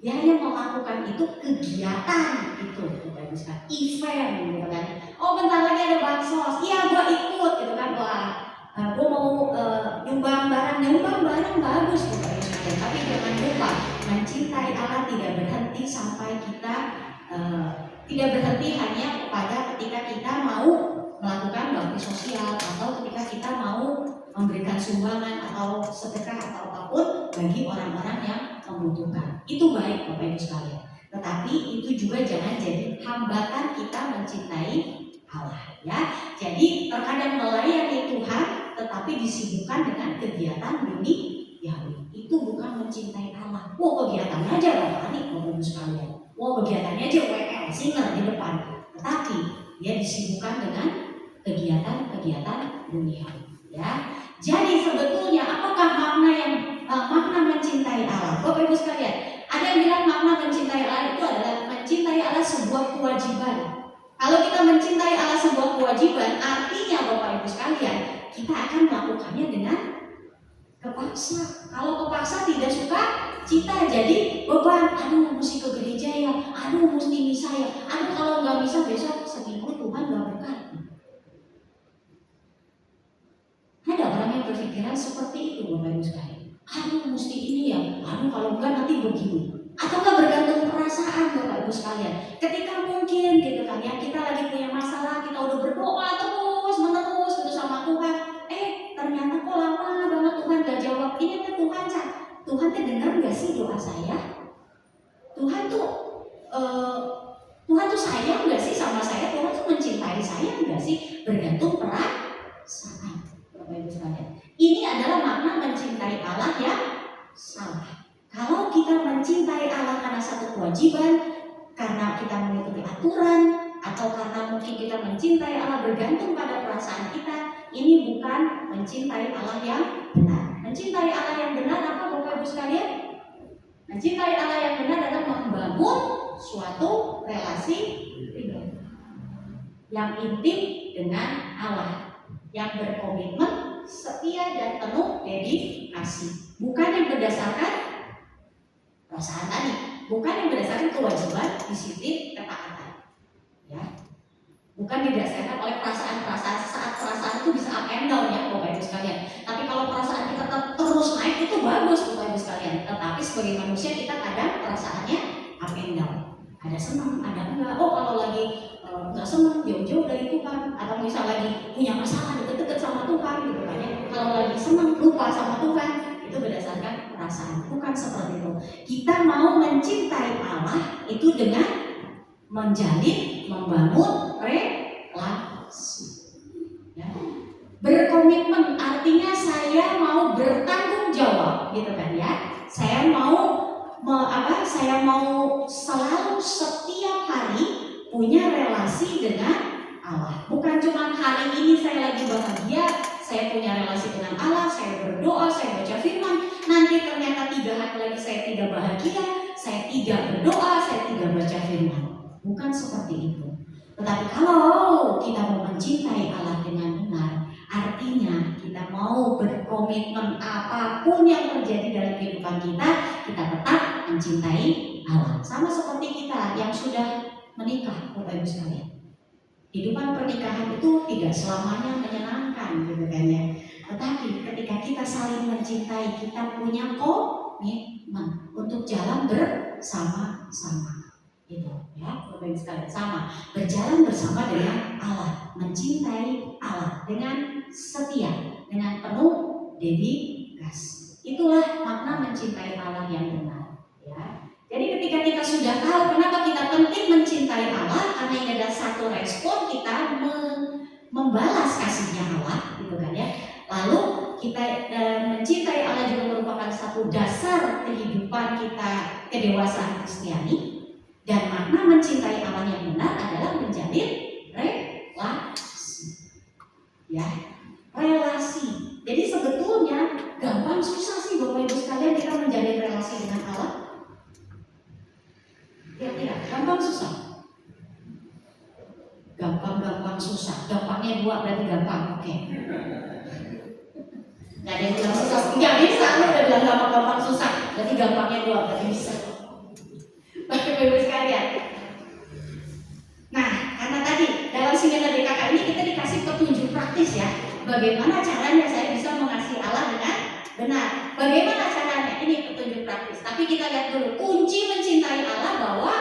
Dia hanya melakukan itu kegiatan itu, event gitu kan. Oh bentar lagi ada bansos, iya gua ikut gitu kan. Wah, gua mau nyumbang barang bagus gitu kan. Tapi jangan lupa mencintai Allah tidak berhenti sampai kita tidak berhenti hanya kepada ketika kita mau melakukan bakti sosial atau ketika kita mau memberikan sumbangan atau sedekah atau apapun bagi orang-orang yang membutuhkan. Itu baik Bapak Ibu sekalian. Tetapi itu juga jangan jadi hambatan kita mencintai Allah, ya. Jadi terkadang melayani Tuhan tetapi disibukkan dengan kegiatan duniawi. Itu bukan mencintai Allah. Kegiatannya aja rohani Bapak Ibu sekalian. Kegiatannya aja WL, singer di depan. Tetapi dia disibukkan dengan kegiatan-kegiatan duniawi, ya. Jadi sebetulnya apakah Kepaksa. Kalau kepaksa tidak suka cita, jadi beban. Aduh, mesti ke gereja ya. Aduh, mesti misa ya. Aduh, kalau nggak bisa besok seminggu Tuhan nggak berkati. Ada orang yang berpikiran seperti itu, Bapak Ibu sekalian. Aduh, mesti ini ya. Aduh, kalau enggak nanti begini. Atau nggak bergantung perasaan, Bapak Ibu sekalian. Ketika mungkin gitu kan ya, kita lagi punya masalah, kita udah berdoa terus menerus gitu sama Tuhan. Ternyata kok lama banget Tuhan gak jawab. Ini kan Tuhan, Tuhan tuh dengar nggak sih doa saya? Tuhan tuh Tuhan tuh sayang nggak sih sama saya? Tuhan tuh mencintai saya nggak sih? Bergantung perasaan, Bapak Ibu sekalian. Ini adalah makna mencintai Allah yang salah. Kalau kita mencintai Allah karena satu kewajiban, karena kita mengikuti aturan, atau karena mungkin kita mencintai Allah bergantung pada perasaan kita, ini bukan mencintai Allah yang benar. Mencintai Allah yang benar apa, Bapak Ibu sekalian? Mencintai Allah yang benar adalah membangun suatu relasi yang intim dengan Allah, yang berkomitmen, setia dan penuh dedikasi. Bukan yang berdasarkan perasaan tadi, bukan yang berdasarkan kewajiban, disiplin, ketaatan. Ya. Bukan didasarkan oleh perasaan-perasaan. Saat perasaan itu bisa up and down ya Bapak Ibu sekalian. Tapi kalau perasaan kita terus naik itu bagus Bapak Ibu sekalian. Tetapi sebagai manusia kita kadang perasaannya up and down. Ada senang, ada enggak. Oh kalau lagi enggak senang jauh-jauh dari Tuhan. Atau misal lagi punya masalah deket-deket sama Tuhan gitu kan ya. Kalau lagi senang lupa sama Tuhan. Itu berdasarkan perasaan. Bukan seperti itu. Kita mau mencintai Allah itu dengan menjalin, membangun relasi. Ya. Berkomitmen artinya saya mau bertanggung jawab, gitu kan ya. Saya mau selalu setiap hari punya relasi dengan Allah. Bukan cuma hari ini saya lagi bahagia, saya punya relasi dengan Allah, saya berdoa, saya baca firman. Nanti ternyata 3 hari lagi saya tidak bahagia, saya tidak berdoa, saya tidak baca firman. Bukan seperti itu. Tetapi kalau kita mau mencintai Allah dengan benar, artinya kita mau berkomitmen apapun yang terjadi dalam kehidupan kita, kita tetap mencintai Allah. Sama seperti kita yang sudah menikah, Bapak Ibu sekalian. Kehidupan pernikahan itu tidak selamanya menyenangkan, gitu kan ya. Tetapi ketika kita saling mencintai, kita punya komitmen untuk jalan bersama-sama. Gitu ya, Bapak Ibu sekalian, sama berjalan bersama dengan Allah, mencintai Allah dengan setia, dengan penuh dedikasi. Itulah makna mencintai Allah yang benar. Ya, jadi ketika kita sudah tahu kenapa kita penting mencintai Allah, karena ini ada satu respon kita membalas kasihnya Allah, gitu kan ya. Lalu kita mencintai Allah juga merupakan satu dasar kehidupan kita kedewasaan Kristiani. Dan makna mencintai Allah yang benar adalah menjalin relasi. Ya, relasi. Jadi sebetulnya gampang susah sih Bapak Ibu sekalian kita menjalin relasi dengan Allah. Kira-kira gampang susah? Gampang susah. Gampangnya 2 berarti gampang. Oke. Gak ada yang bilang susah. Gak bisa, lu udah bilang gampang susah. Berarti gampangnya 2 berarti bisa. Bapak Ibu sekalian. Nah, karena tadi dalam seminar DKK ini kita dikasih petunjuk praktis ya. Bagaimana caranya saya bisa mengasihi Allah dengan benar. Bagaimana caranya? Ini petunjuk praktis. Tapi kita lihat dulu kunci mencintai Allah bahwa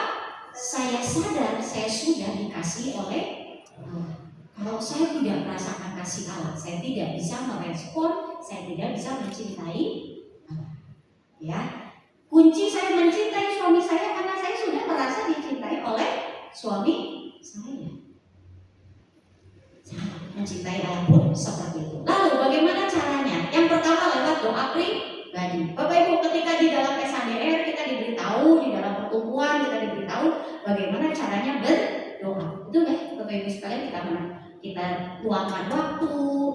saya sadar saya sudah dikasihi oleh Allah. Kalau saya tidak merasakan kasih Allah, saya tidak bisa merespon, saya tidak bisa mencintai Allah. Ya. Kunci saya mencintai suami saya karena saya sudah merasa dicintai oleh suami saya. Mencintai Allah pun seperti itu. Lalu bagaimana caranya? Yang pertama lewat doa pribadi. Bapak Ibu, ketika di dalam SHDR kita diberitahu, di dalam pertumbuhan kita diberitahu bagaimana caranya berdoa. Itu ya Bapak Ibu sekalian, kita luangkan waktu,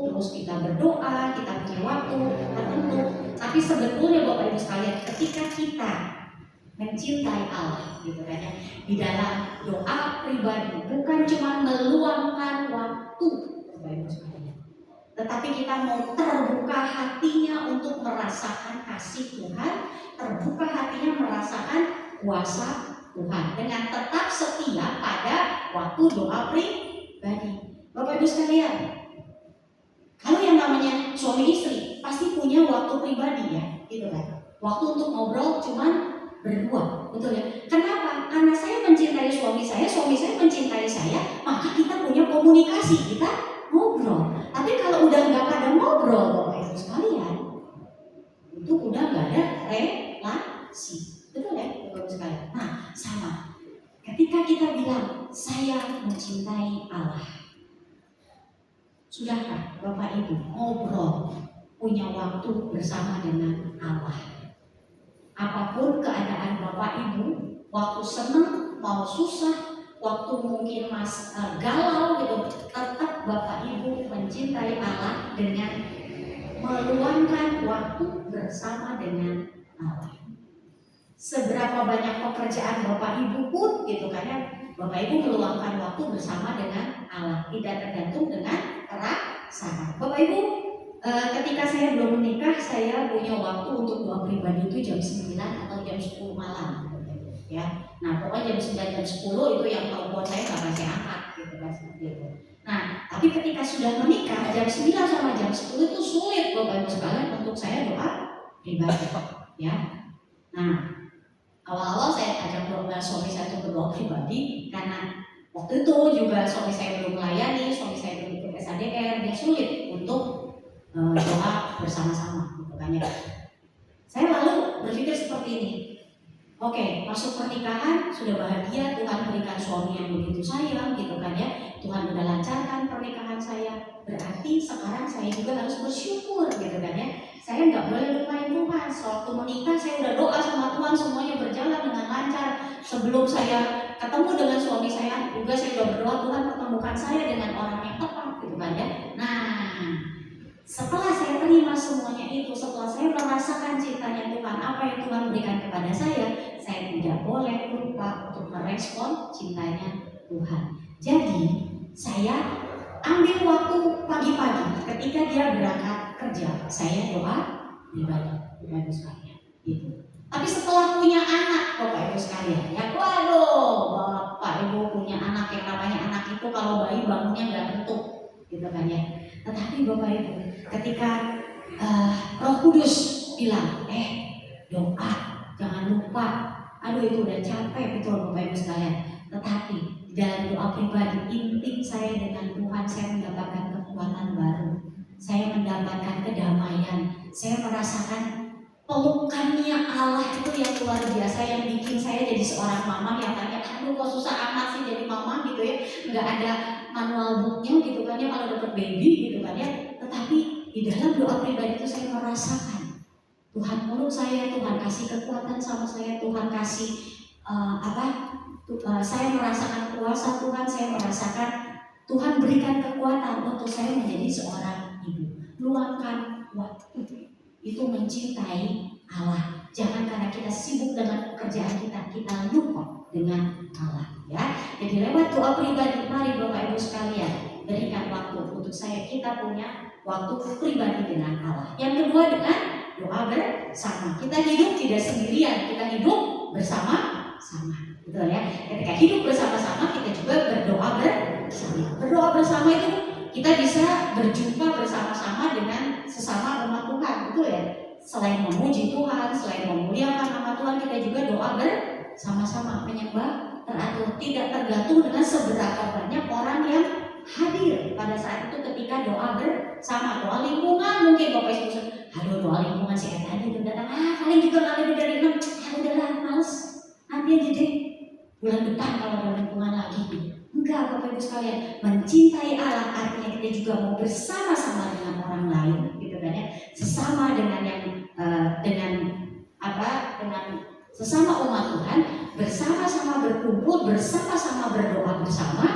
terus kita berdoa, kita punya waktu tertentu. Tapi sebetulnya Bapak Ibu sekalian, ketika kita mencintai Allah, gitu kan ya, di dalam doa pribadi bukan cuma meluangkan waktu, Bapak Ibu sekalian, tetapi kita mau terbuka hatinya untuk merasakan kasih Tuhan, terbuka hatinya merasakan kuasa Tuhan dengan tetap setia pada waktu doa pribadi. Bapak Ibu sekalian, kalau yang namanya suami istri pasti punya waktu pribadi ya, gitu kan. Waktu untuk ngobrol cuman berdua, betul ya. Kenapa? Karena saya mencintai suami saya mencintai saya, maka kita punya komunikasi, kita ngobrol. Tapi kalau udah nggak pada ngobrol, Bapak Ibu sekalian, itu udah nggak ada relasi, betul ya, Bapak Ibu sekalian. Nah, sama. Ketika kita bilang saya mencintai Allah, sudahkah Bapak Ibu ngobrol, punya waktu bersama dengan Allah? Apapun keadaan Bapak Ibu, waktu senang, mau susah, waktu mungkin galau gitu, tetap Bapak Ibu mencintai Allah dengan meluangkan waktu bersama dengan Allah. Seberapa banyak pekerjaan Bapak Ibu pun gitu kan ya, Bapak Ibu meluangkan waktu bersama dengan Allah, tidak tergantung dengan perasaan. Bapak Ibu, ketika saya belum menikah, saya punya waktu untuk doa pribadi itu jam 9 atau jam 10 malam ya. Nah pokoknya jam 9 jam 10 itu yang telepon saya nggak akan saya angkat gitu kan, seperti itu. Nah tapi ketika sudah menikah, jam 9 sama jam 10 itu sulit Bapak Ibu sekalian untuk saya doa pribadi ya. Nah awal-awal saya ajak suami saya untuk berdoa pribadi karena waktu itu juga suami saya belum melayani, suami saya belum ikut SADR, dia sulit untuk doa bersama-sama gitu kan ya. Saya lalu berpikir seperti ini. Oke, masuk pernikahan sudah bahagia, Tuhan berikan suami yang begitu sayang gitu kan ya. Tuhan udah lancarkan pernikahan saya. Berarti sekarang saya juga harus bersyukur gitu kan ya. Saya nggak boleh lupain Tuhan. Sewaktu menikah saya udah doa sama Tuhan, semuanya berjalan dengan lancar. Sebelum saya ketemu dengan suami saya juga saya udah berdoa, Tuhan pertemukan saya dengan orang yang tepat gitu kan ya. Nah, setelah saya terima semuanya itu, setelah saya merasakan cintanya Tuhan, apa yang Tuhan berikan kepada saya tidak boleh lupa untuk merespon cintanya Tuhan. Jadi saya ambil waktu pagi-pagi ketika dia berangkat kerja, saya doa pribadi, Bapak Ibu sekalian. Gitu. Tapi setelah punya anak, Bapak Ibu sekalian, ya waduh, Bapak Ibu punya anak yang namanya anak itu kalau bayi bangunnya nggak bentuk, gitu kan ya. Tetapi Bapak Ibu, ketika Roh Kudus bilang, doa, jangan lupa. Aduh itu udah capek betul Bapak Ibu sekalian. Tetapi dalam doa pribadi, intim saya dengan Tuhan, saya mendapatkan kekuatan baru. Saya mendapatkan kedamaian. Saya merasakan pelukannya Allah itu yang luar biasa, yang bikin saya jadi seorang mama yang tanya, aduh kok susah amat sih jadi mama gitu ya. Nggak ada manual booknya gitu kan ya kalau dapat baby gitu kan ya. Tetapi di dalam doa pribadi itu saya merasakan Tuhan meluk saya, Tuhan kasih kekuatan sama saya, Tuhan kasih saya merasakan kuasa Tuhan, saya merasakan Tuhan berikan kekuatan untuk saya menjadi seorang ibu. Luangkan waktu itu mencintai Allah. Jangan karena kita sibuk dengan pekerjaan kita lupa dengan Allah ya. Jadi lewat doa pribadi, mari Bapak Ibu sekalian berikan waktu untuk kita punya waktu pribadi dengan Allah. Yang kedua dengan doa bersama. Kita hidup tidak sendirian, kita hidup bersama-sama. Betul ya? Ketika hidup bersama-sama, kita juga berdoa bersama. Berdoa bersama itu kita bisa berjumpa bersama-sama dengan sesama umat Tuhan. Betul ya? Selain memuji Tuhan, selain memuliakan nama Tuhan, kita juga doa bersama-sama, menyembah teratur. Tidak tergantung dengan seberapa banyak orang yang hadir pada saat itu ketika doa bersama. Doa lingkungan mungkin Bapak Ibu, aduh doa lingkungan sih tadi udah datang, paling juga nggak lebih dari 6, udahlah males, nanti aja deh bulan depan kalau ada lingkungan lagi. Enggak Bapak Ibu sekalian, mencintai Allah artinya kita juga mau bersama-sama dengan orang lain gitu kan ya, sesama dengan yang dengan sesama umat Tuhan, bersama-sama berkumpul, bersama-sama berdoa bersama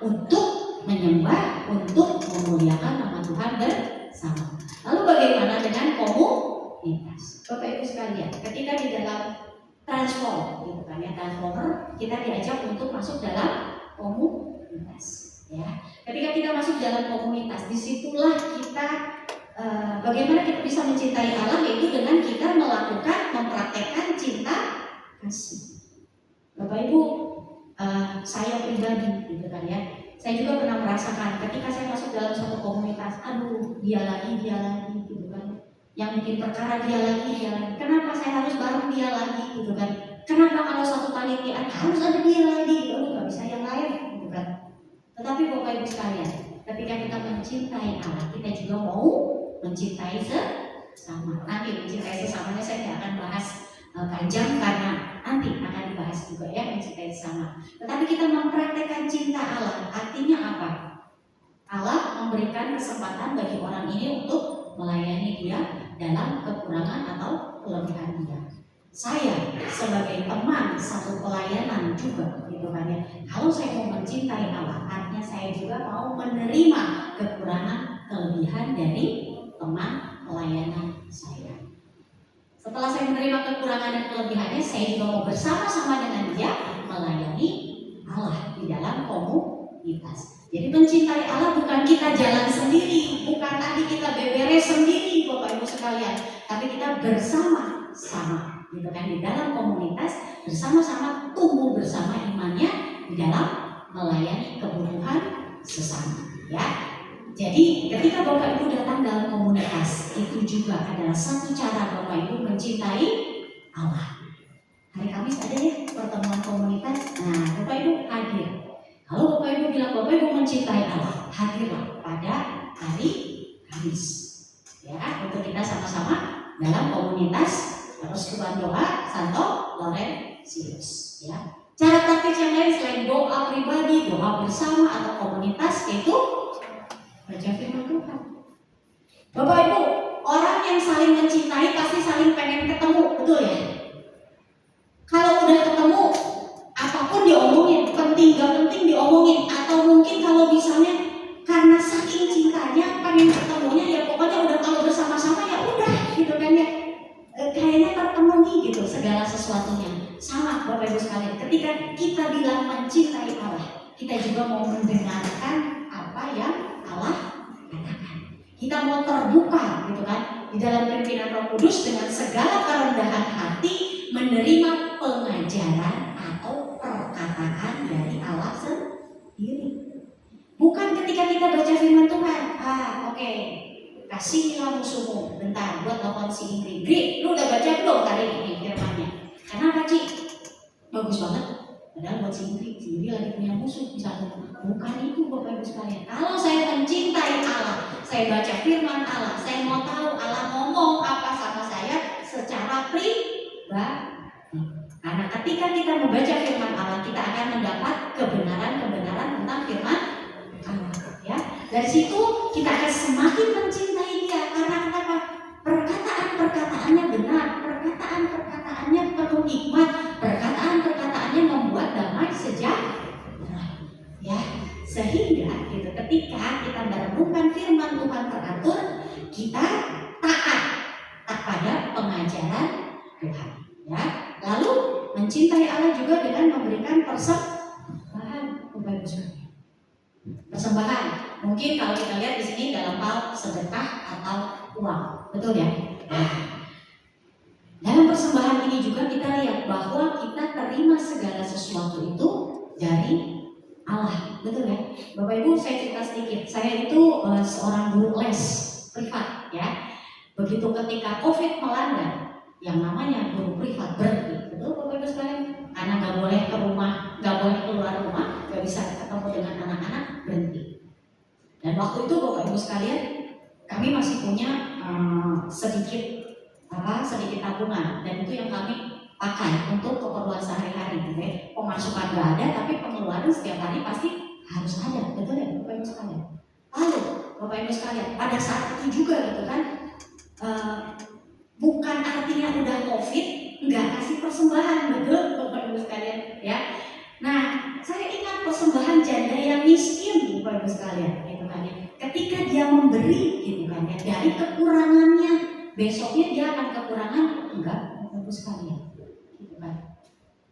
untuk menyembah, untuk memuliakan nama Tuhan bersama. Lalu bagaimana dengan komunitas? Bapak Ibu sekalian, ketika di dalam transform, gitu kan ya, transformer, kita diajak untuk masuk dalam komunitas. Ya, ketika kita masuk dalam komunitas, disitulah kita bagaimana kita bisa mencintai Allah, yaitu Saya juga pernah merasakan ketika saya masuk dalam suatu komunitas, aduh dia lagi gitu kan. Yang bikin perkara dia lagi. Kenapa saya harus bareng dia lagi gitu kan? Kenapa kalau satu panitiaan harus ada dia lagi? Aduh nggak bisa yang lain gitu kan. Tetapi Bapak Ibu sekalian, ketika kita mencintai Allah, kita juga mau mencintai sesama. Nanti mencintai sesamanya saya tidak akan bahas panjang karena nanti akan dibahas juga ya mencintai sesama. Tetapi kita mempraktekkan cinta Allah, artinya apa? Allah memberikan kesempatan bagi orang ini untuk melayani dia dalam kekurangan atau kelebihan dia. Saya sebagai teman satu pelayanan juga gitu kan ya. Kalau saya mau mencintai Allah, artinya saya juga mau menerima kekurangan kelebihan dari teman pelayanan saya. Setelah saya menerima kekurangan dan kelebihannya, saya juga mau bersama-sama dengan dia melayani Allah di dalam komunitas. Jadi mencintai Allah bukan kita jalan sendiri, bukan tadi kita beberes sendiri Bapak Ibu sekalian, tapi kita bersama-sama gitu kan di dalam komunitas, bersama-sama tumbuh bersama imannya di dalam melayani kebutuhan sesama ya. Jadi ketika Bapak Ibu datang dalam komunitas, itu juga adalah satu cara Bapak Ibu mencintai Allah. Hari Kamis ada ya pertemuan komunitas. Nah, Bapak Ibu hadir. Kalau Bapak Ibu bilang Bapak Ibu mencintai Allah, hadirlah pada hari Kamis. Ya, untuk kita sama-sama dalam komunitas Persekutuan Doa Santo Laurentius. Ya. Cara praktis yang lain selain doa pribadi, doa bersama atau komunitas itu baca firman Tuhan. Bapak Ibu, orang yang saling mencintai pasti saling pengen ketemu, betul ya? Kalau udah ketemu, apapun diomongin, penting gak penting diomongin, atau mungkin kalau misalnya karena saking cintanya pengen ketemunya ya pokoknya udah kalau bersama-sama ya udah gitu kan ya. Kayaknya terpenuhi gitu segala sesuatunya. Sama Bapak Ibu sekalian, ketika kita bilang mencintai Allah, kita juga mau mendengarkan apa yang Allah katakan. Kita mau terbuka gitu kan di dalam pimpinan Roh Kudus dengan segala kerendahan hati menerima pengajaran atau perkataan dari Allah sendiri. Bukan ketika kita baca firman Tuhan, oke, kasihilah musuhmu. Bentar, buat telepon si Ingrid. Lu udah baca belum hari ini firmannya? Kenapa Ci? Bagus banget. Padahal buat si Ingrid lagi punya musuh misalnya. Bukan itu Bapak Ibu sekalian. Kalau saya mencintai Allah, saya baca firman Allah, saya mau tahu Allah ngomong apa sama saya secara pribadi. Karena ketika kita membaca firman Allah, kita akan mendapat kebenaran-kebenaran tentang firman Allah. Ya, dari situ kita akan semakin mencintai Dia. Karena kenapa? Perkataan-perkataannya benar, perkataan-perkataannya penuh hikmat, perkataan-perkataannya membuat damai sejahtera. Ya, sehingga gitu, ketika kita merenungkan firman Tuhan teratur, kita taat pada pengajaran Tuhan. Ya, lalu mencintai Allah juga dengan memberikan persembahan. Persembahan, mungkin kalau kita lihat di sini dalam hal sedekah atau uang, betul ya? Dalam persembahan ini juga kita lihat bahwa kita terima segala sesuatu itu dari Allah, betul ya? Bapak Ibu, saya cerita sedikit. Saya itu seorang guru les privat, ya. Begitu ketika COVID melanda, yang namanya guru privat berhenti, betul Bapak Ibu sekalian? Karena nggak boleh ke rumah, nggak boleh keluar rumah, nggak bisa ketemu dengan anak-anak, berhenti. Dan waktu itu Bapak Ibu sekalian, kami masih punya sedikit tabungan, dan itu yang kami pakai untuk keperluan sehari-hari. Gitu ya. Pemasukan nggak ada, tapi pengeluaran setiap hari pasti harus ada, betul ya Bapak Ibu sekalian? Lalu Bapak Ibu sekalian, pada saat itu juga gitu kan, bukan artinya udah COVID nggak kasih persembahan, betul Bapak Ibu sekalian ya. Nah, saya ingat persembahan janda yang miskin Bapak Ibu sekalian, gitu kan ya. Ketika dia memberi, gitu kan ya, dari kekurangannya, besoknya dia akan kekurangan, enggak Bapak Ibu sekalian, gitu kan.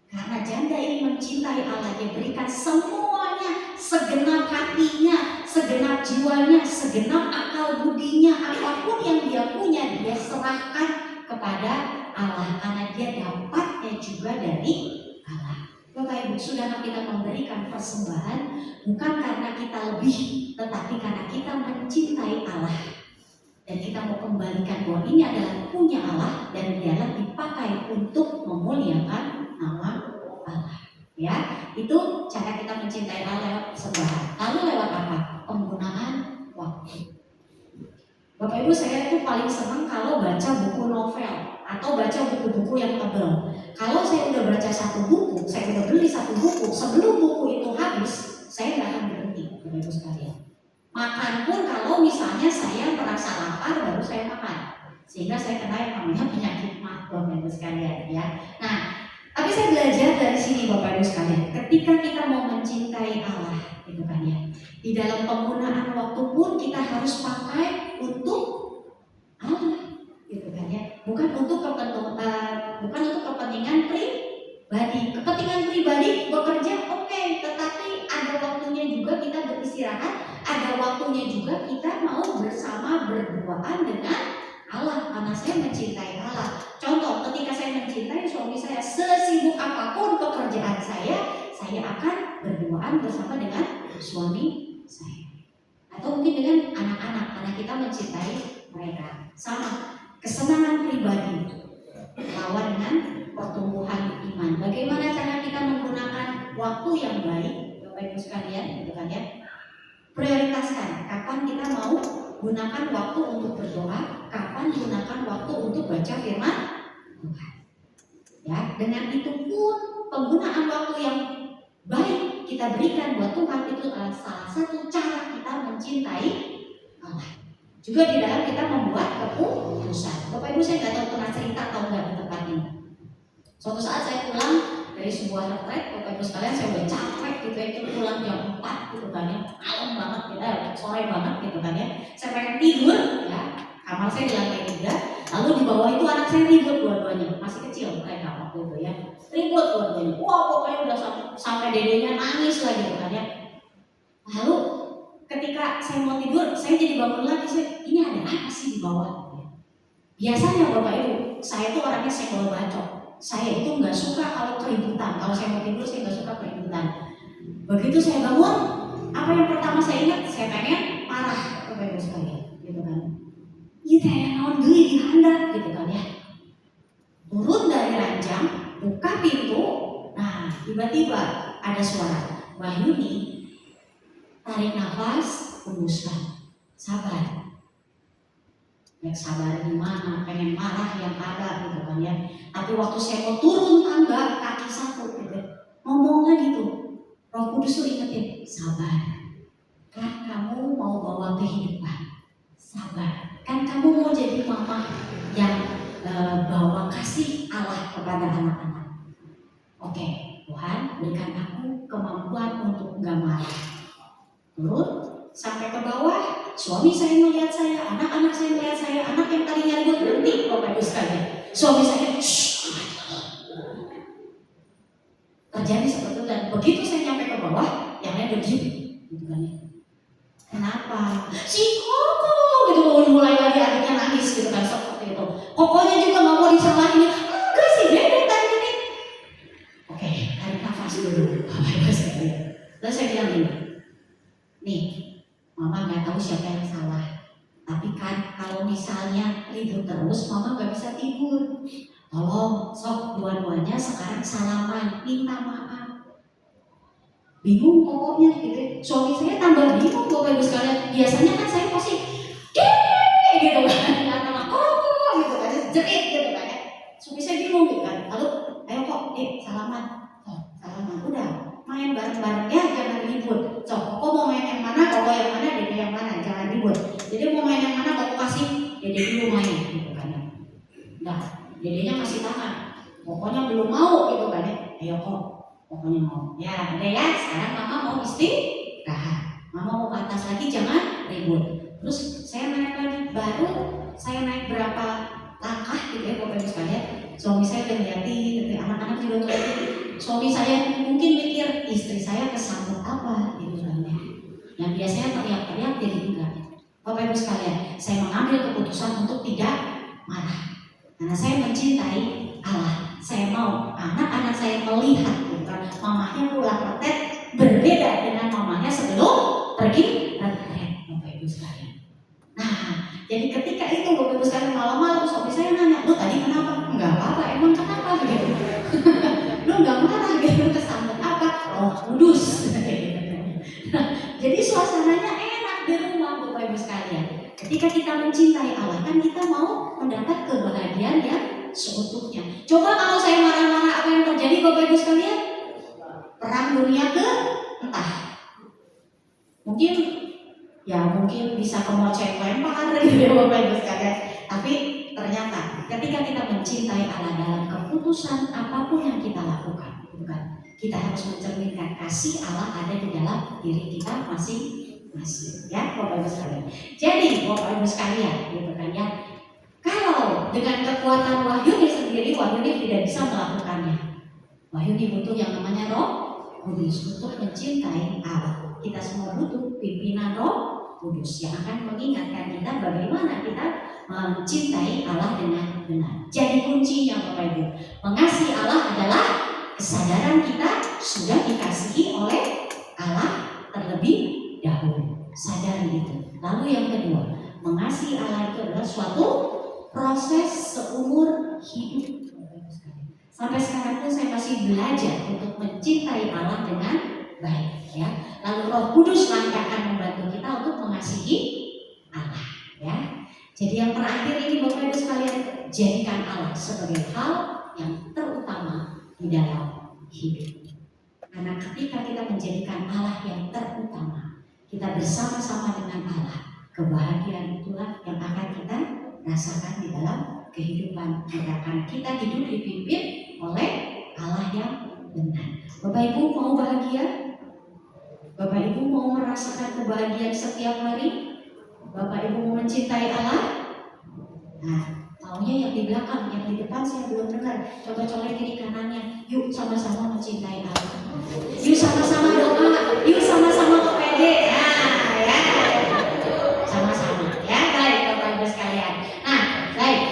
Karena janda ini mencintai Allah, dia berikan semuanya, segenap hatinya, segenap jiwanya, segenap akal budinya, apapun yang dia punya, dia serahkan kepada Allah, karena dia dapatnya juga dari Allah. Bapak Ibu, saudara, kita memberikan persembahan bukan karena kita lebih, tetapi karena kita mencintai Allah. Dan kita mau kembalikan bahwa ini adalah punya Allah dan dialah dipakai untuk memuliakan nama Allah. Ya, itu cara kita mencintai Allah lewat persembahan. Lalu lewat apa? Penggunaan waktu. Bapak Ibu, saya tuh paling senang kalau baca buku novel atau baca buku-buku yang tebal. Kalau saya udah baca satu buku, saya udah beli satu buku, sebelum buku itu habis, saya nggak akan berhenti, Bapak Ibu sekalian. Makan pun kalau misalnya saya merasa lapar baru saya makan, sehingga saya kena yang namanya penyakit mah, Bapak Ibu sekalian ya. Nah, tapi saya belajar dari sini Bapak Ibu sekalian, ketika kita mau mencintai Allah, gitu kan ya, di dalam penggunaan waktu pun kita harus pakai untuk Allah, gitu kan ya, bukan untuk kepentingan pribadi. Kepentingan pribadi bekerja oke, tetapi ada waktunya juga kita beristirahat, ada waktunya juga kita mau bersama berduaan dengan Allah, karena saya mencintai Allah. Contoh, ketika saya mencintai suami saya, sesibuk apapun pekerjaan saya akan berduaan bersama dengan suami saya. Atau mungkin dengan anak-anak, karena kita mencintai mereka. Sama, kesenangan pribadi lawan dengan pertumbuhan iman. Bagaimana cara kita menggunakan waktu yang baik, Bapak Ibu sekalian, gitu kan ya? Prioritaskan kapan kita mau gunakan waktu untuk berdoa, kapan gunakan waktu untuk baca firman Tuhan. Ya, dengan itu pun penggunaan waktu yang baik kita berikan buat Tuhan itu adalah salah satu cara kita mencintai Allah. Juga di dalam kita membuat keputusan. Bapak Ibu, saya nggak tahu pernah cerita atau enggak di tempat ini. Suatu saat saya pulang dari sebuah retret, Bapak Ibu sekalian, saya udah capek gitu ya, itu pulang jam 4 gitu kan ya, malam banget gitu ya, sore banget gitu kan ya. Saya pengen tidur ya, kamar saya di lantai 3, lalu di bawah itu anak saya ribut dua-duanya, masih kecil mereka waktu itu ya, ribut dua-duanya. Wah, pokoknya udah sampai dedenya nangis lagi gitu kan ya. Lalu ketika saya mau tidur, saya jadi bangun lagi, ini ada apa sih di bawah? Biasanya Bapak Ibu, saya tuh orangnya senggol bacok. Saya itu nggak suka kalau keributan. Kalau saya mau tidur, saya nggak suka keributan. Begitu saya bangun, apa yang pertama saya ingat? Saya pengen marah, Bapak Ibu sekalian, gitu kan? Iya, kayak naon deui di handap, gitu kan ya. Turun dari ranjang, buka pintu. Nah, tiba-tiba ada suara, Wahyuni, tarik nafas, hembuskan, sabar. Ya, sabar di mana? Pengen marah yang ada, gitu kan ya. Tapi waktu saya mau turun tangga, kaki satu, gitu, ngomong lagi tuh, Roh Kudus tuh ingetin, sabar. Kan kamu mau bawa kehidupan, sabar. Kan kamu mau jadi mama yang bawa kasih Allah kepada anak-anak. Oke, Tuhan berikan aku kemampuan untuk gak marah. Turun sampai ke bawah, suami saya melihat saya, anak-anak saya melihat saya, anak yang tadinya ribut berhenti, Bapak Ibu sekalian. Suami saya, terjadi seperti itu, dan begitu saya nyampe ke bawah, yang lain udah diem, gitu kan ya. Kenapa? Si Koko, gitu, mau mulai lagi adiknya nangis, gitu kan, seperti itu. Kokonya juga nggak mau disalahin, enggak sih, beda tadi ini. Oke, tarik nafas dulu, Bapak Ibu sekalian. Lalu saya bilang ini, nih, Mama nggak tahu siapa yang salah, tapi kan kalau misalnya ribut terus, Mama nggak bisa tidur. Tolong, sok dua-duanya sekarang salaman, minta maaf. Bingung pokoknya gitu. Suami saya tambah bingung, Bapak Ibu sekalian. Biasanya kan saya pasti gitu kan, anak kok gitu kan, jerit gitu kan ya. Suami saya bingung gitu kan. Lalu, ayo kok, salaman. Oh, salaman. Udah, main bareng-bareng ya, jangan ribut. Kok mau main yang mana, Koko yang mana, Dede yang mana, jangan ribut. Jadi mau main yang mana, Koko kasih Dede dulu main gitu kan ya. Nah, Dedenya kasih tangan, pokoknya belum mau gitu kan ya. Ayo kok, pokoknya mau. Ya, udah ya, sekarang Mama mau istirahat. Mama mau ke atas lagi, jangan ribut. Terus saya naik lagi, baru saya naik berapa langkah gitu ya Bapak Ibu sekalian. Suami saya udah ngeliatin, anak-anak juga ngeliatin. Suami saya mungkin mikir, istri saya kesambut apa gitu kan ya. Yang biasanya teriak-teriak jadi enggak. Bapak Ibu sekalian, saya mengambil keputusan untuk tidak marah. Karena saya mencintai Allah, saya mau anak-anak saya melihat gitu kan. Mamahnya pulang retret berbeda dengan mamahnya sebelum pergi retret, Bapak Ibu sekalian. Nah, jadi ketika itu Bapak Ibu sekalian malam-malam suami saya nanya, lu tadi kenapa? Enggak apa-apa, emang kenapa begitu? Lu enggak marah gitu, kesambet apa? Roh Kudus. Jadi suasananya enak di rumah Bapak Ibu sekalian. Ketika kita mencintai Allah kan kita mau mendapat kebahagiaan yang seutuhnya. Coba kalau saya marah-marah apa yang terjadi Bapak Ibu sekalian? Perang dunia ke entah. Mungkin bisa kemoceng lempar gitu ya Bapak Ibu sekalian. Tapi ternyata ketika kita mencintai Allah dalam keputusan apapun yang kita lakukan, bukan, kita harus mencerminkan kasih Allah ada di dalam diri kita masing-masing, ya Bapak Ibu sekalian. Jadi Bapak Ibu sekalian, gitu kan ya. Kalau dengan kekuatan Wahyuni sendiri, Wahyuni tidak bisa melakukannya. Wahyuni butuh yang namanya Roh Kudus untuk mencintai Allah. Kita semua butuh pimpinan Roh Kudus yang akan mengingatkan kita bagaimana kita mencintai Allah dengan benar. Jadi kuncinya Bapak Ibu, mengasihi Allah adalah kesadaran kita sudah dikasihi oleh Allah terlebih dahulu. Sadari itu. Lalu yang kedua, mengasihi Allah itu adalah suatu proses seumur hidup. Sampai sekarang pun saya masih belajar untuk mencintai Allah dengan baik, ya. Lalu Roh Kudus nanti akan membantu kita untuk mengasihi Allah, ya. Jadi yang terakhir ini Bapak Ibu sekalian, jadikan Allah sebagai hal yang terutama di dalam hidup. Karena ketika kita menjadikan Allah yang terutama, kita bersama-sama dengan Allah, kebahagiaan itulah yang akan kita rasakan di dalam kehidupan kita. Karena kita hidup dipimpin oleh Allah yang benar. Bapak Ibu mau bahagia? Bapak Ibu mau merasakan kebahagiaan setiap hari? Bapak Ibu mau mencintai Allah? Nah, maunya yang di belakang, yang di depan saya belum dengar. Coba colek kiri kanannya. Yuk sama-sama mencintai Allah. Yuk sama-sama doa. Yuk sama-sama ke PD. Nah, ya. Sama-sama. Ya, baik Bapak Ibu sekalian. Nah, baik.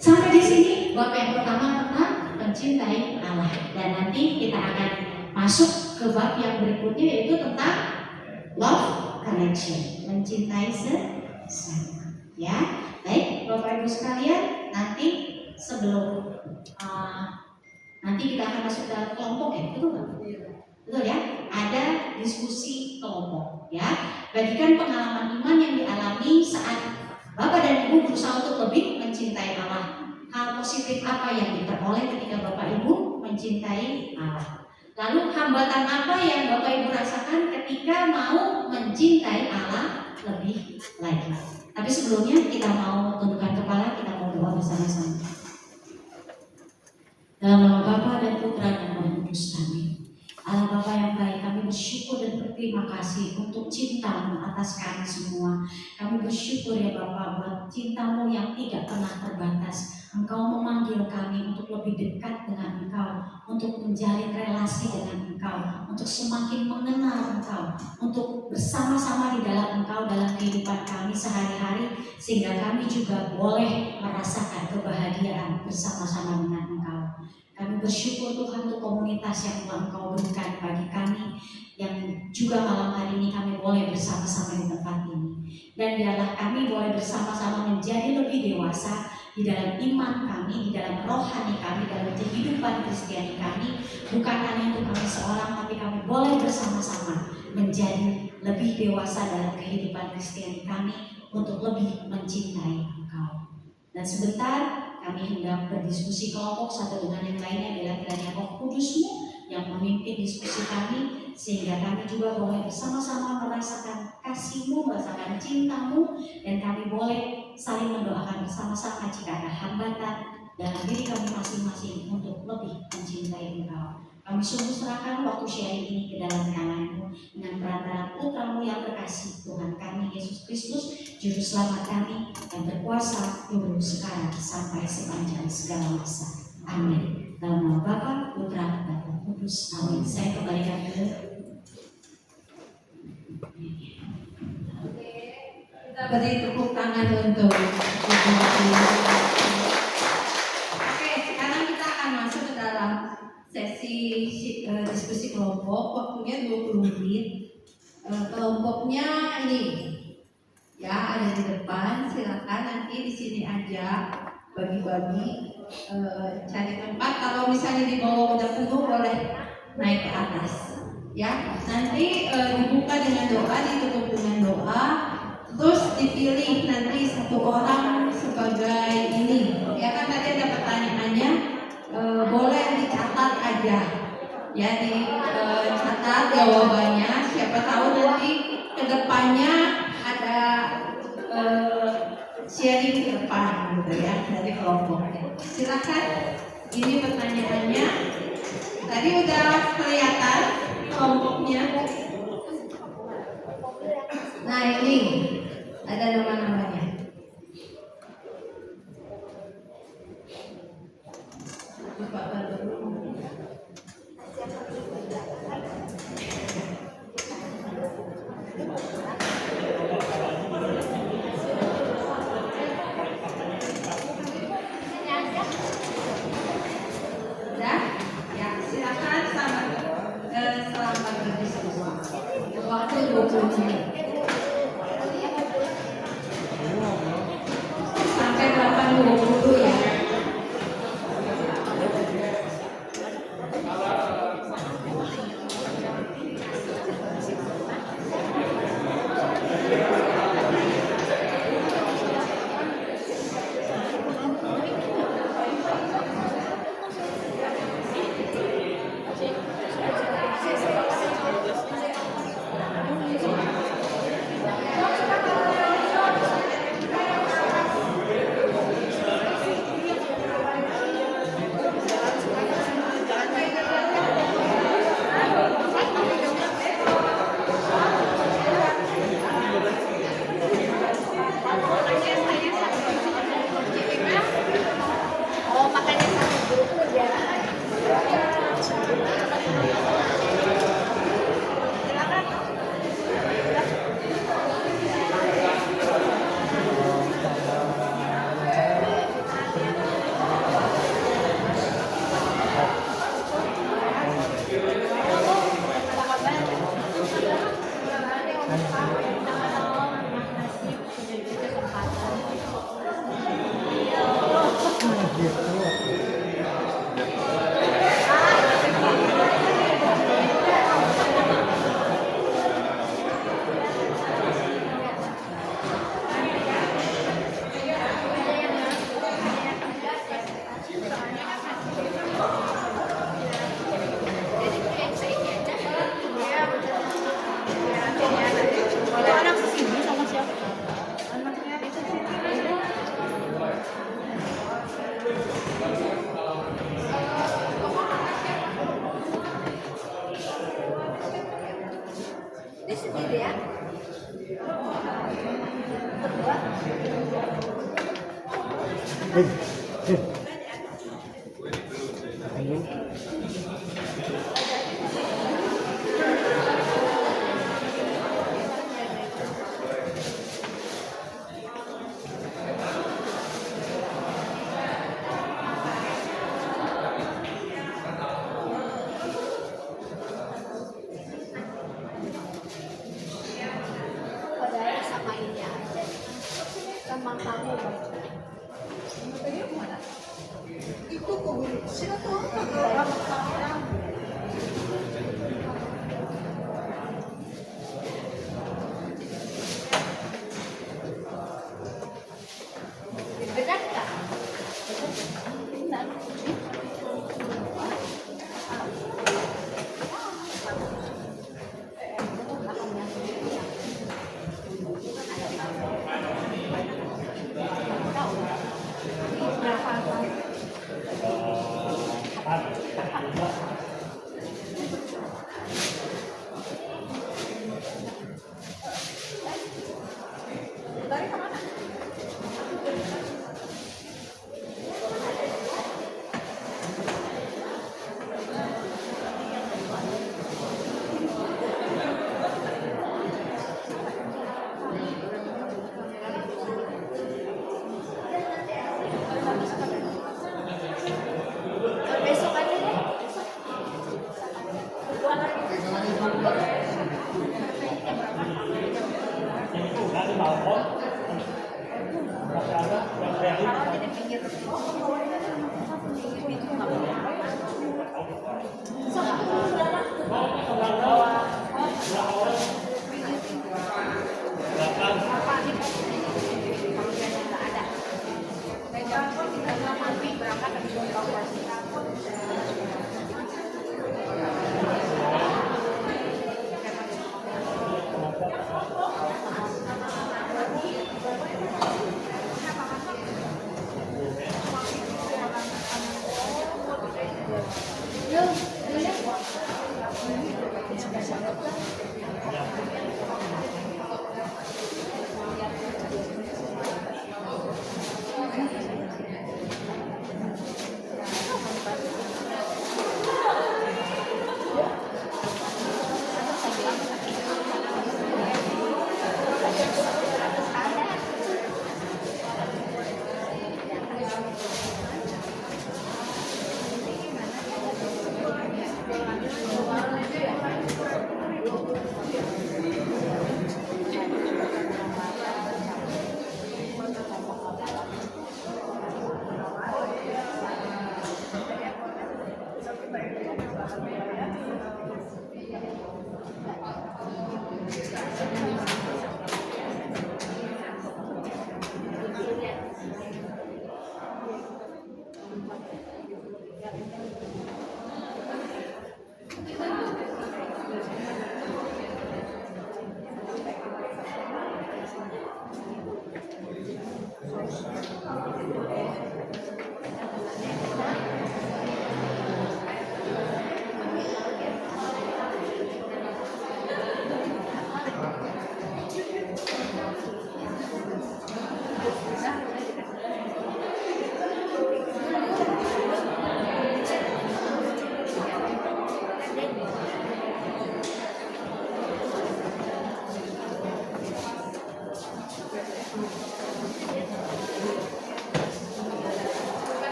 Sampai di sini bab yang pertama tentang mencintai Allah. Dan nanti kita akan masuk ke bab yang berikutnya yaitu tentang love connection, mencintai sesama. Ya, baik Bapak Ibu sekalian, nanti sebelum nanti kita akan masuk dalam kelompok ya, betul nggak? Betul ya, ada diskusi kelompok ya. Bagikan pengalaman iman yang dialami saat Bapak dan Ibu berusaha untuk lebih mencintai Allah. Hal positif apa yang diperoleh ketika Bapak Ibu mencintai Allah? Lalu hambatan apa yang Bapak Ibu rasakan ketika mau mencintai Allah lebih lagi? Tapi sebelumnya kita mau tundukkan kepala, kita mau doa bersama-sama. Dalam nama Bapa dan Putra dan Roh Kudus, amin. Allah Bapa yang baik, kami bersyukur dan berterima kasih untuk cinta-Mu atas kami semua. Kami bersyukur ya Bapa buat cinta-Mu yang tidak pernah terbatas. Engkau memanggil kami untuk lebih dekat dengan Engkau, untuk menjalin relasi dengan Engkau, untuk semakin mengenal Engkau, untuk bersama-sama di dalam Engkau dalam kehidupan kami sehari-hari, sehingga kami juga boleh merasakan kebahagiaan bersama-sama dengan Engkau. Kami bersyukur Tuhan untuk komunitas yang telah Engkau berikan bagi kami, yang juga malam hari ini kami boleh bersama-sama di tempat ini. Dan biarlah kami boleh bersama-sama menjadi lebih dewasa di dalam iman kami, di dalam rohani kami, dalam kehidupan Kristiani kami. Bukan hanya untuk kami seorang, tapi kami boleh bersama-sama menjadi lebih dewasa dalam kehidupan Kristiani kami untuk lebih mencintai Engkau. Dan sebentar kami hendak berdiskusi kelompok satu dengan yang lainnya, bila kiranya Roh Kudus-Mu yang memimpin diskusi kami, sehingga kami juga boleh bersama-sama merasakan kasih-Mu, merasakan cinta-Mu, dan kami boleh saling mendoakan bersama-sama jika ada hambatan dalam diri kami masing-masing untuk lebih mencintai Engkau. Kami sungguh serahkan waktu sharing ini ke dalam tangan-Mu dengan perantara Putra-Mu yang terkasih, Tuhan kami Yesus Kristus, Juru Selamat kami, yang berkuasa dulu, sekarang, sampai sepanjang segala masa. Amin. Dalam nama Bapa, Putra, dan Roh Kudus. Amin. Saya kembalikan dulu. Kita beri tepuk tangan untuk Oke, sekarang kita akan masuk ke dalam sesi waktunya 20 menit. Kelompoknya ini ya ada di depan, silakan nanti di sini aja bagi-bagi, cari tempat. Kalau misalnya di bawah udah penuh boleh naik ke atas ya. Nanti dibuka dengan doa, ditutup dengan doa, terus dipilih nanti satu orang sebagai ini ya kan. Tadi ada pertanyaannya, boleh dicatat aja ya, dicatat jawabannya. Siapa tahu nanti kedepannya ada sharing ke depan gitu ya dari kelompoknya. Silakan, ini pertanyaannya. Tadi udah kelihatan kelompoknya. Nah ini ada nama-namanya. Selamat berdiskusi. Waktu 20 menit. Sampai 8.20 ya.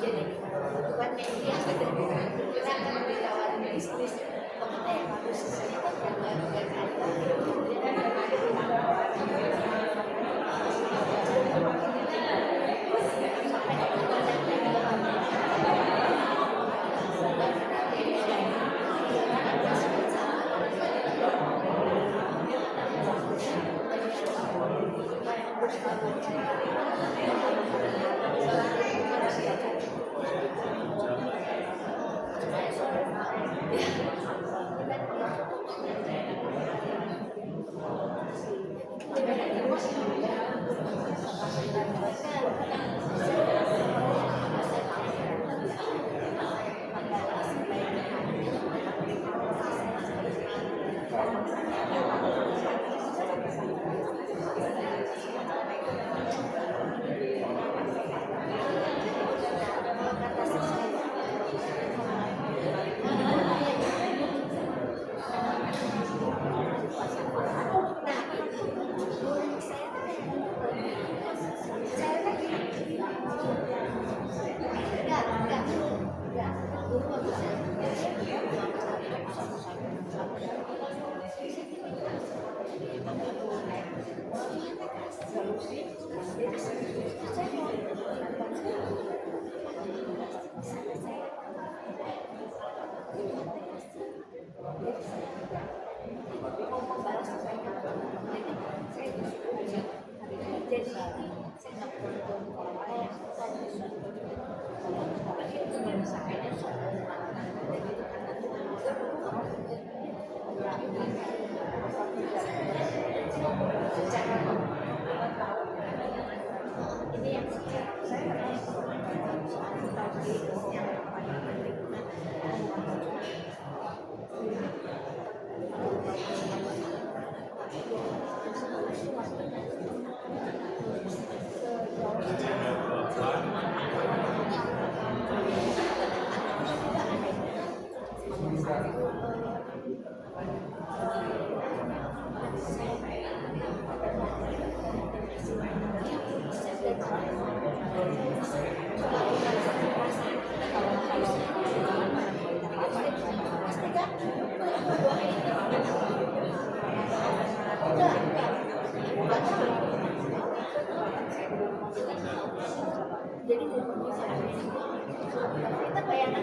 jadi bukannya dia kita akan ditawarin bisnis kita yang harus yang jadi kita bayangkan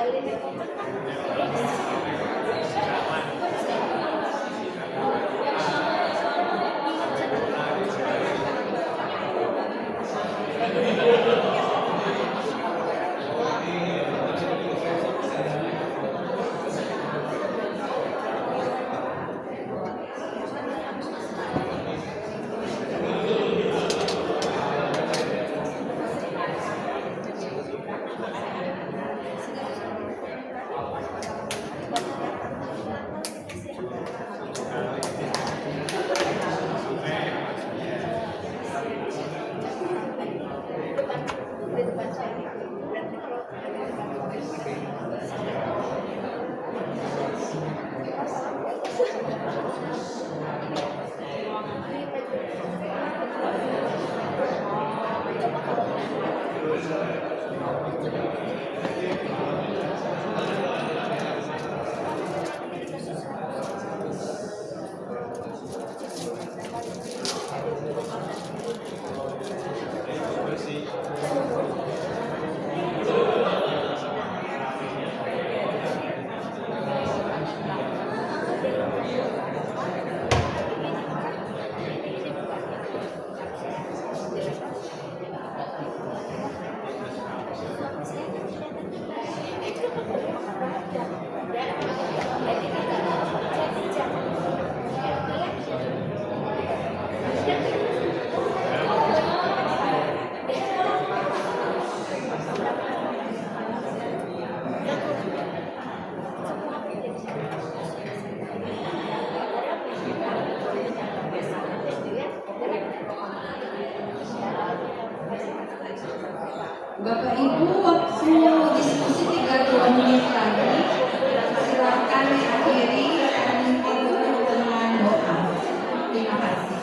Dalilnya kok menang. Di depan saya. Berarti kalau Bapak Ibu, waktu diskusi tinggal 2 menit lagi. Silakan akhiri dan ditutup dengan doa. Terima kasih.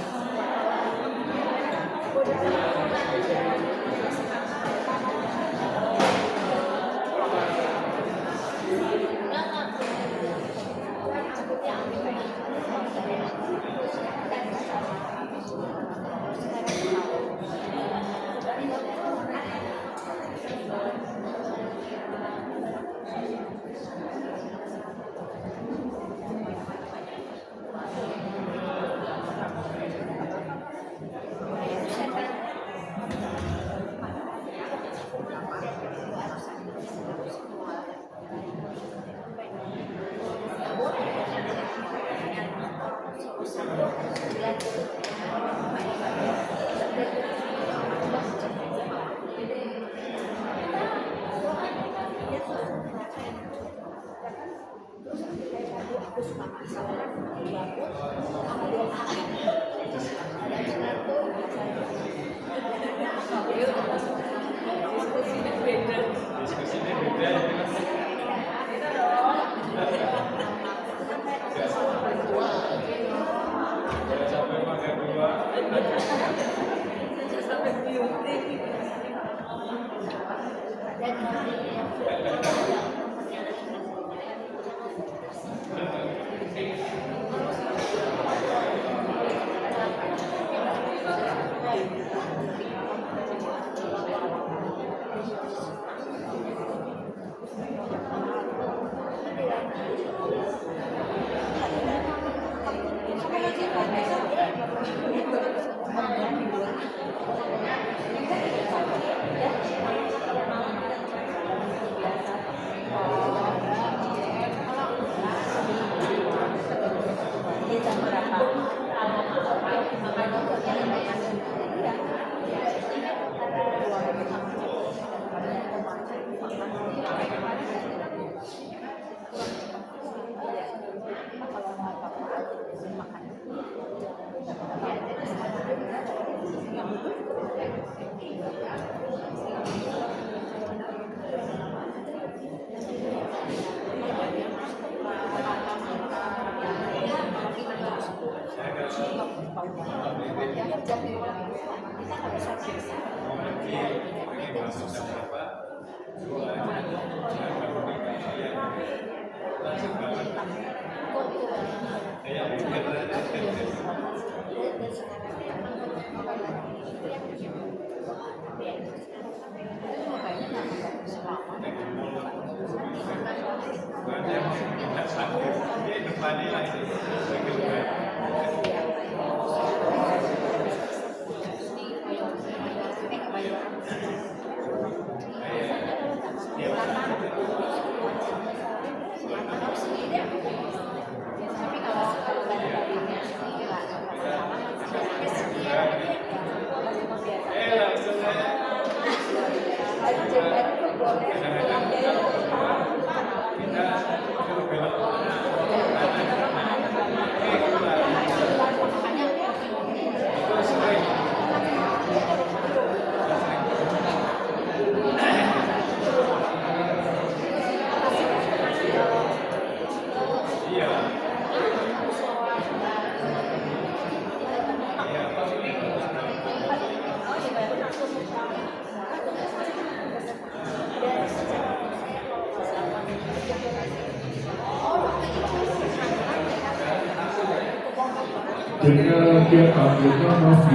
Dengan dia tampilnya Novi.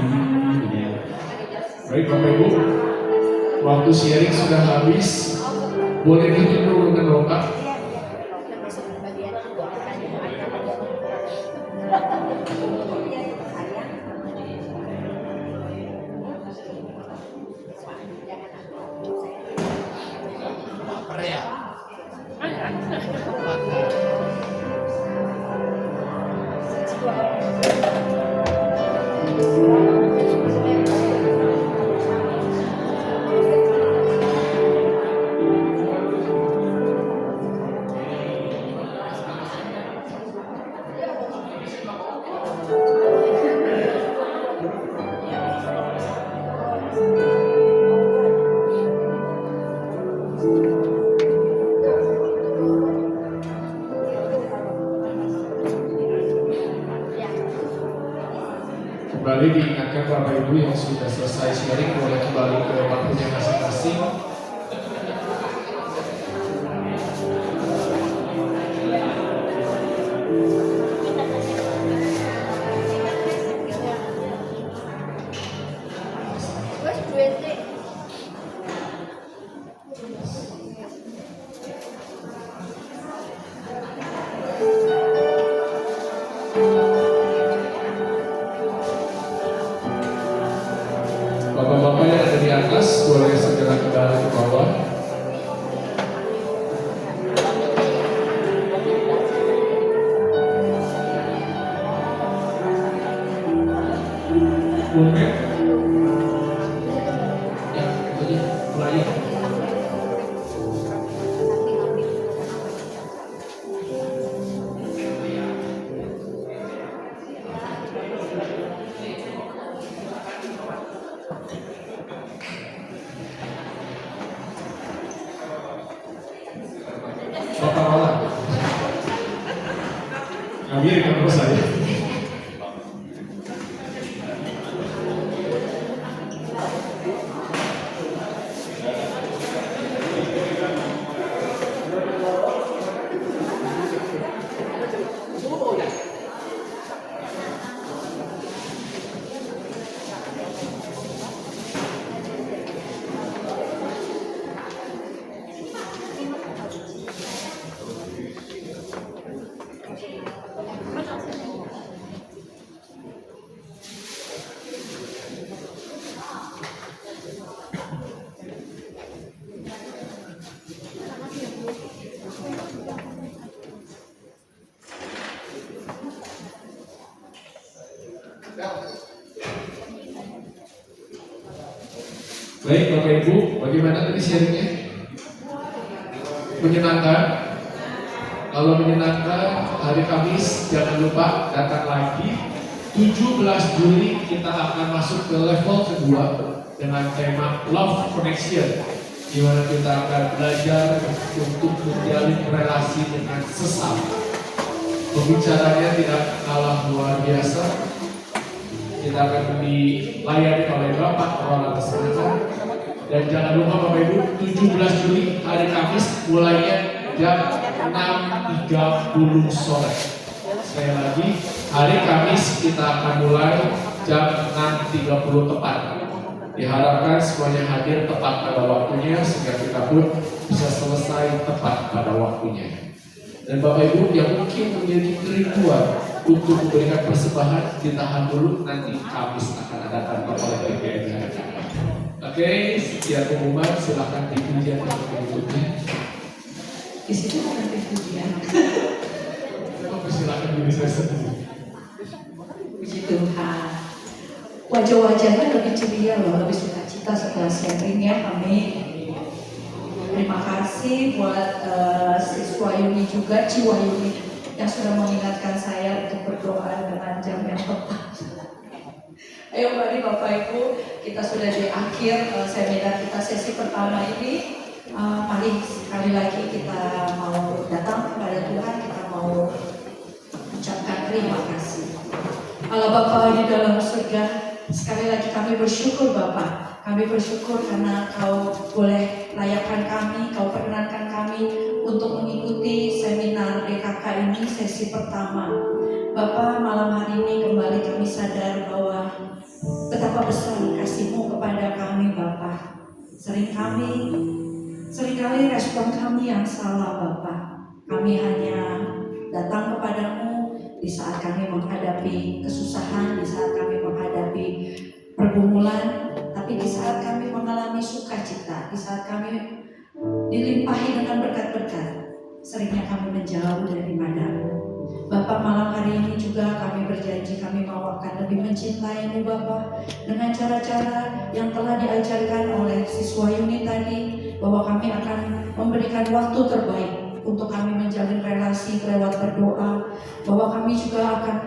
Baik Bapak Ibu, waktu sharing sudah habis. Boleh ditutup dulu dengan doa. Kembali diingatkan Bapak Ibu yang sudah selesai sharing boleh kembali ke waktunya masing-masing. Bapak-bapak yang ada di atas boleh segera kembali ke bawah. Boleh. Yang itu pelayan. Bapak Roland. Kami dengan terus saya. Baik Bapak Ibu, bagaimana tadi sharingnya? Menyenangkan? Kalau menyenangkan, hari Kamis jangan lupa datang lagi. 17 Juli kita akan masuk ke level kedua dengan tema Love Connection, di mana kita akan belajar untuk menjalin relasi dengan sesama. Pembicaranya tidak kalah luar biasa. Kita akan dilayani oleh Bapak Roland Senaca. Dan jangan lupa Bapak Ibu, 17 Juli hari Kamis mulainya jam 6.30 sore. Sekali lagi, hari Kamis kita akan mulai jam 6.30 tepat. Diharapkan semuanya hadir tepat pada waktunya sehingga kita pun bisa selesai tepat pada waktunya. Dan Bapak Ibu yang mungkin memiliki kerinduan untuk memberikan persembahan, ditahan dulu, nanti Kamis akan ada tanpa oleh PGN. Oke, sekian pengumuman, silahkan dipujian untuk berikutnya. Di situ bukan pujian. Saya mempersilahkan diri saya sendiri. Puji Tuhan. Wajah-wajahnya lebih ceria loh, lebih sukacita setelah sharing ya kami. Terima kasih buat siswa Yuni juga, Ciwa Yuni yang sudah mengingatkan saya untuk berdoa dengan jam yang tepat. Ayo mari Bapak Ibu, kita sudah di akhir seminar kita sesi pertama ini. Mari sekali lagi kita mau datang kepada Tuhan, kita mau ucapkan terima kasih. Allah Bapa di dalam surga, sekali lagi kami bersyukur Bapa. Kami bersyukur karena Kau boleh layakkan kami, Kau perkenankan kami untuk mengikuti seminar DKK ini sesi pertama. Bapa, malam hari ini kembali kami sadar bahwa betapa besar kasih-Mu kepada kami Bapa. Seringkali respon kami yang salah Bapa. Kami hanya datang kepadamu di saat kami menghadapi kesusahan, di saat kami menghadapi pergumulan, tapi di saat kami mengalami sukacita, di saat kami dilimpahi dengan berkat-berkat, seringnya kami menjauh daripada-Mu. Bapa, malam hari ini juga kami berjanji kami mau akan lebih mencintai-Mu Bapa, dengan cara-cara yang telah diajarkan oleh siswa Yuni tadi, bahwa kami akan memberikan waktu terbaik untuk kami menjalin relasi lewat berdoa, bahwa kami juga akan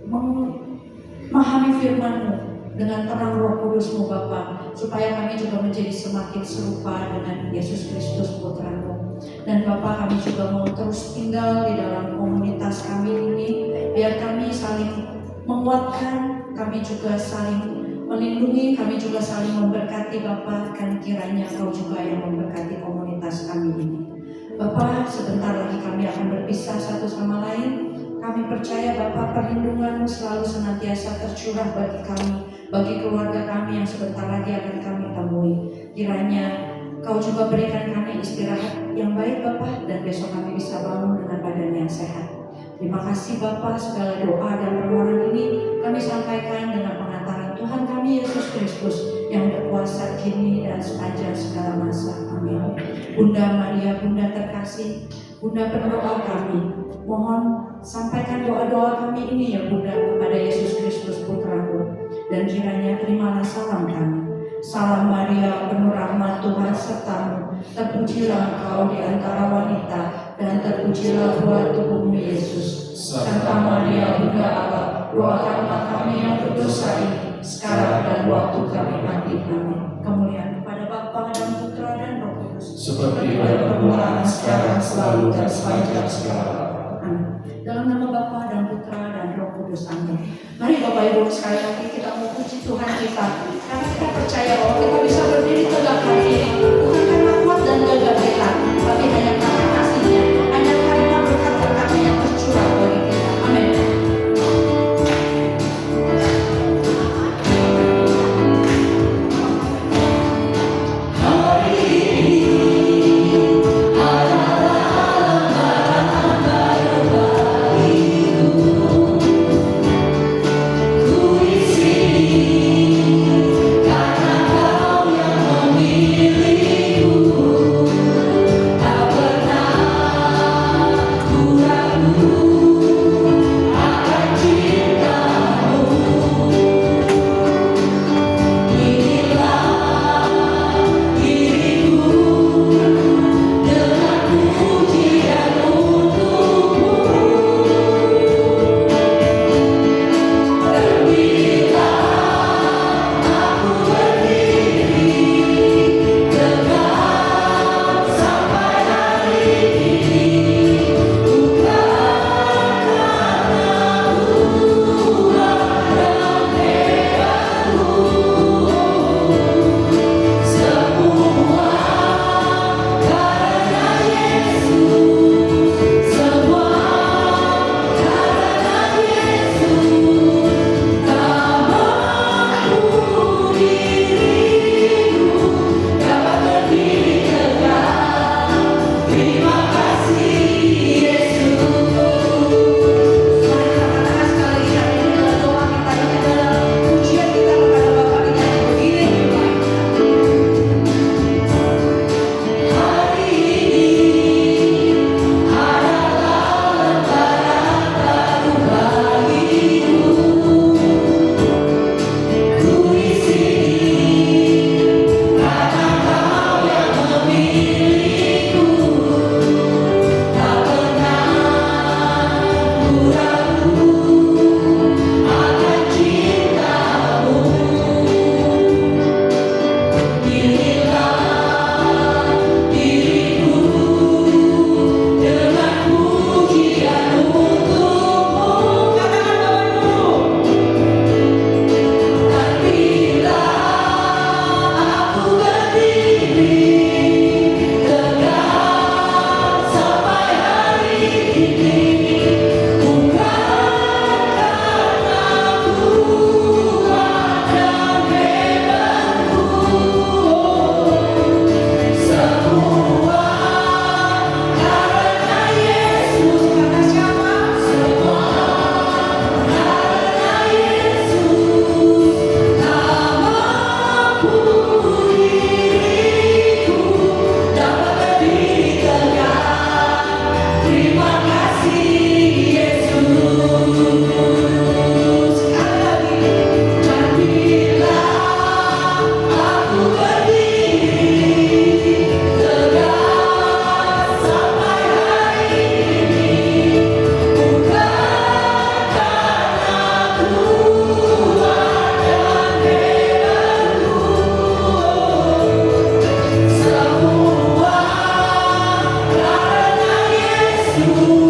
memahami firman-Mu dengan terang Roh Kudus-Mu Bapa, supaya kami juga menjadi semakin serupa dengan Yesus Kristus Putra-Mu. Dan Bapa, kami juga mau terus tinggal di dalam komunitas kami ini, biar kami saling menguatkan, kami juga saling melindungi, kami juga saling memberkati Bapa, dan kiranya Kau juga yang memberkati komunitas kami ini. Bapa, sebentar lagi kami akan berpisah satu sama lain. Kami percaya Bapa, perlindungan-Mu selalu senantiasa tercurah bagi kami, bagi keluarga kami yang sebentar lagi akan kami temui. Kiranya Kau juga berikan kami istirahat yang baik Bapa, dan besok kami bisa bangun dengan badan yang sehat. Terima kasih Bapa, segala doa dan permohonan ini kami sampaikan dengan pengantaran Tuhan kami Yesus Kristus yang berkuasa kini dan sepanjang segala masa. Amin. Bunda Maria, Bunda terkasih, Bunda pendoa kami, mohon sampaikan doa-doa kami ini ya Bunda kepada Yesus Kristus Putra-Mu, dan kiranya terimalah salam kami. Salam Maria, penuh rahmat Tuhan serta-Mu, terpujilah Engkau di antara wanita, dan terpujilah buah tubuh-Mu Yesus. Santa Maria, Bunda Allah, doakanlah kami yang berdosa ini, sekarang dan waktu kami mati. Amin. Kemuliaan kepada Bapa dan Putra dan Roh Kudus, Seperti pada permulaan, sekarang, selalu, dan sepanjang segala. Amin. Dalam nama Bapa dan Putra dan Roh Kudus. Amin. Mari Bapak Ibu sekali lagi kita memuji Tuhan kita, karena kita percaya bahwa kita bisa berdiri tegak hari ini bukan karena kuat dan gagah kita, tapi hanya karena kasih-Nya, hanya karena berkat-berkat-Nya yang tercurah bagi kita. Amin. Karena Kau yang memilih Yesus.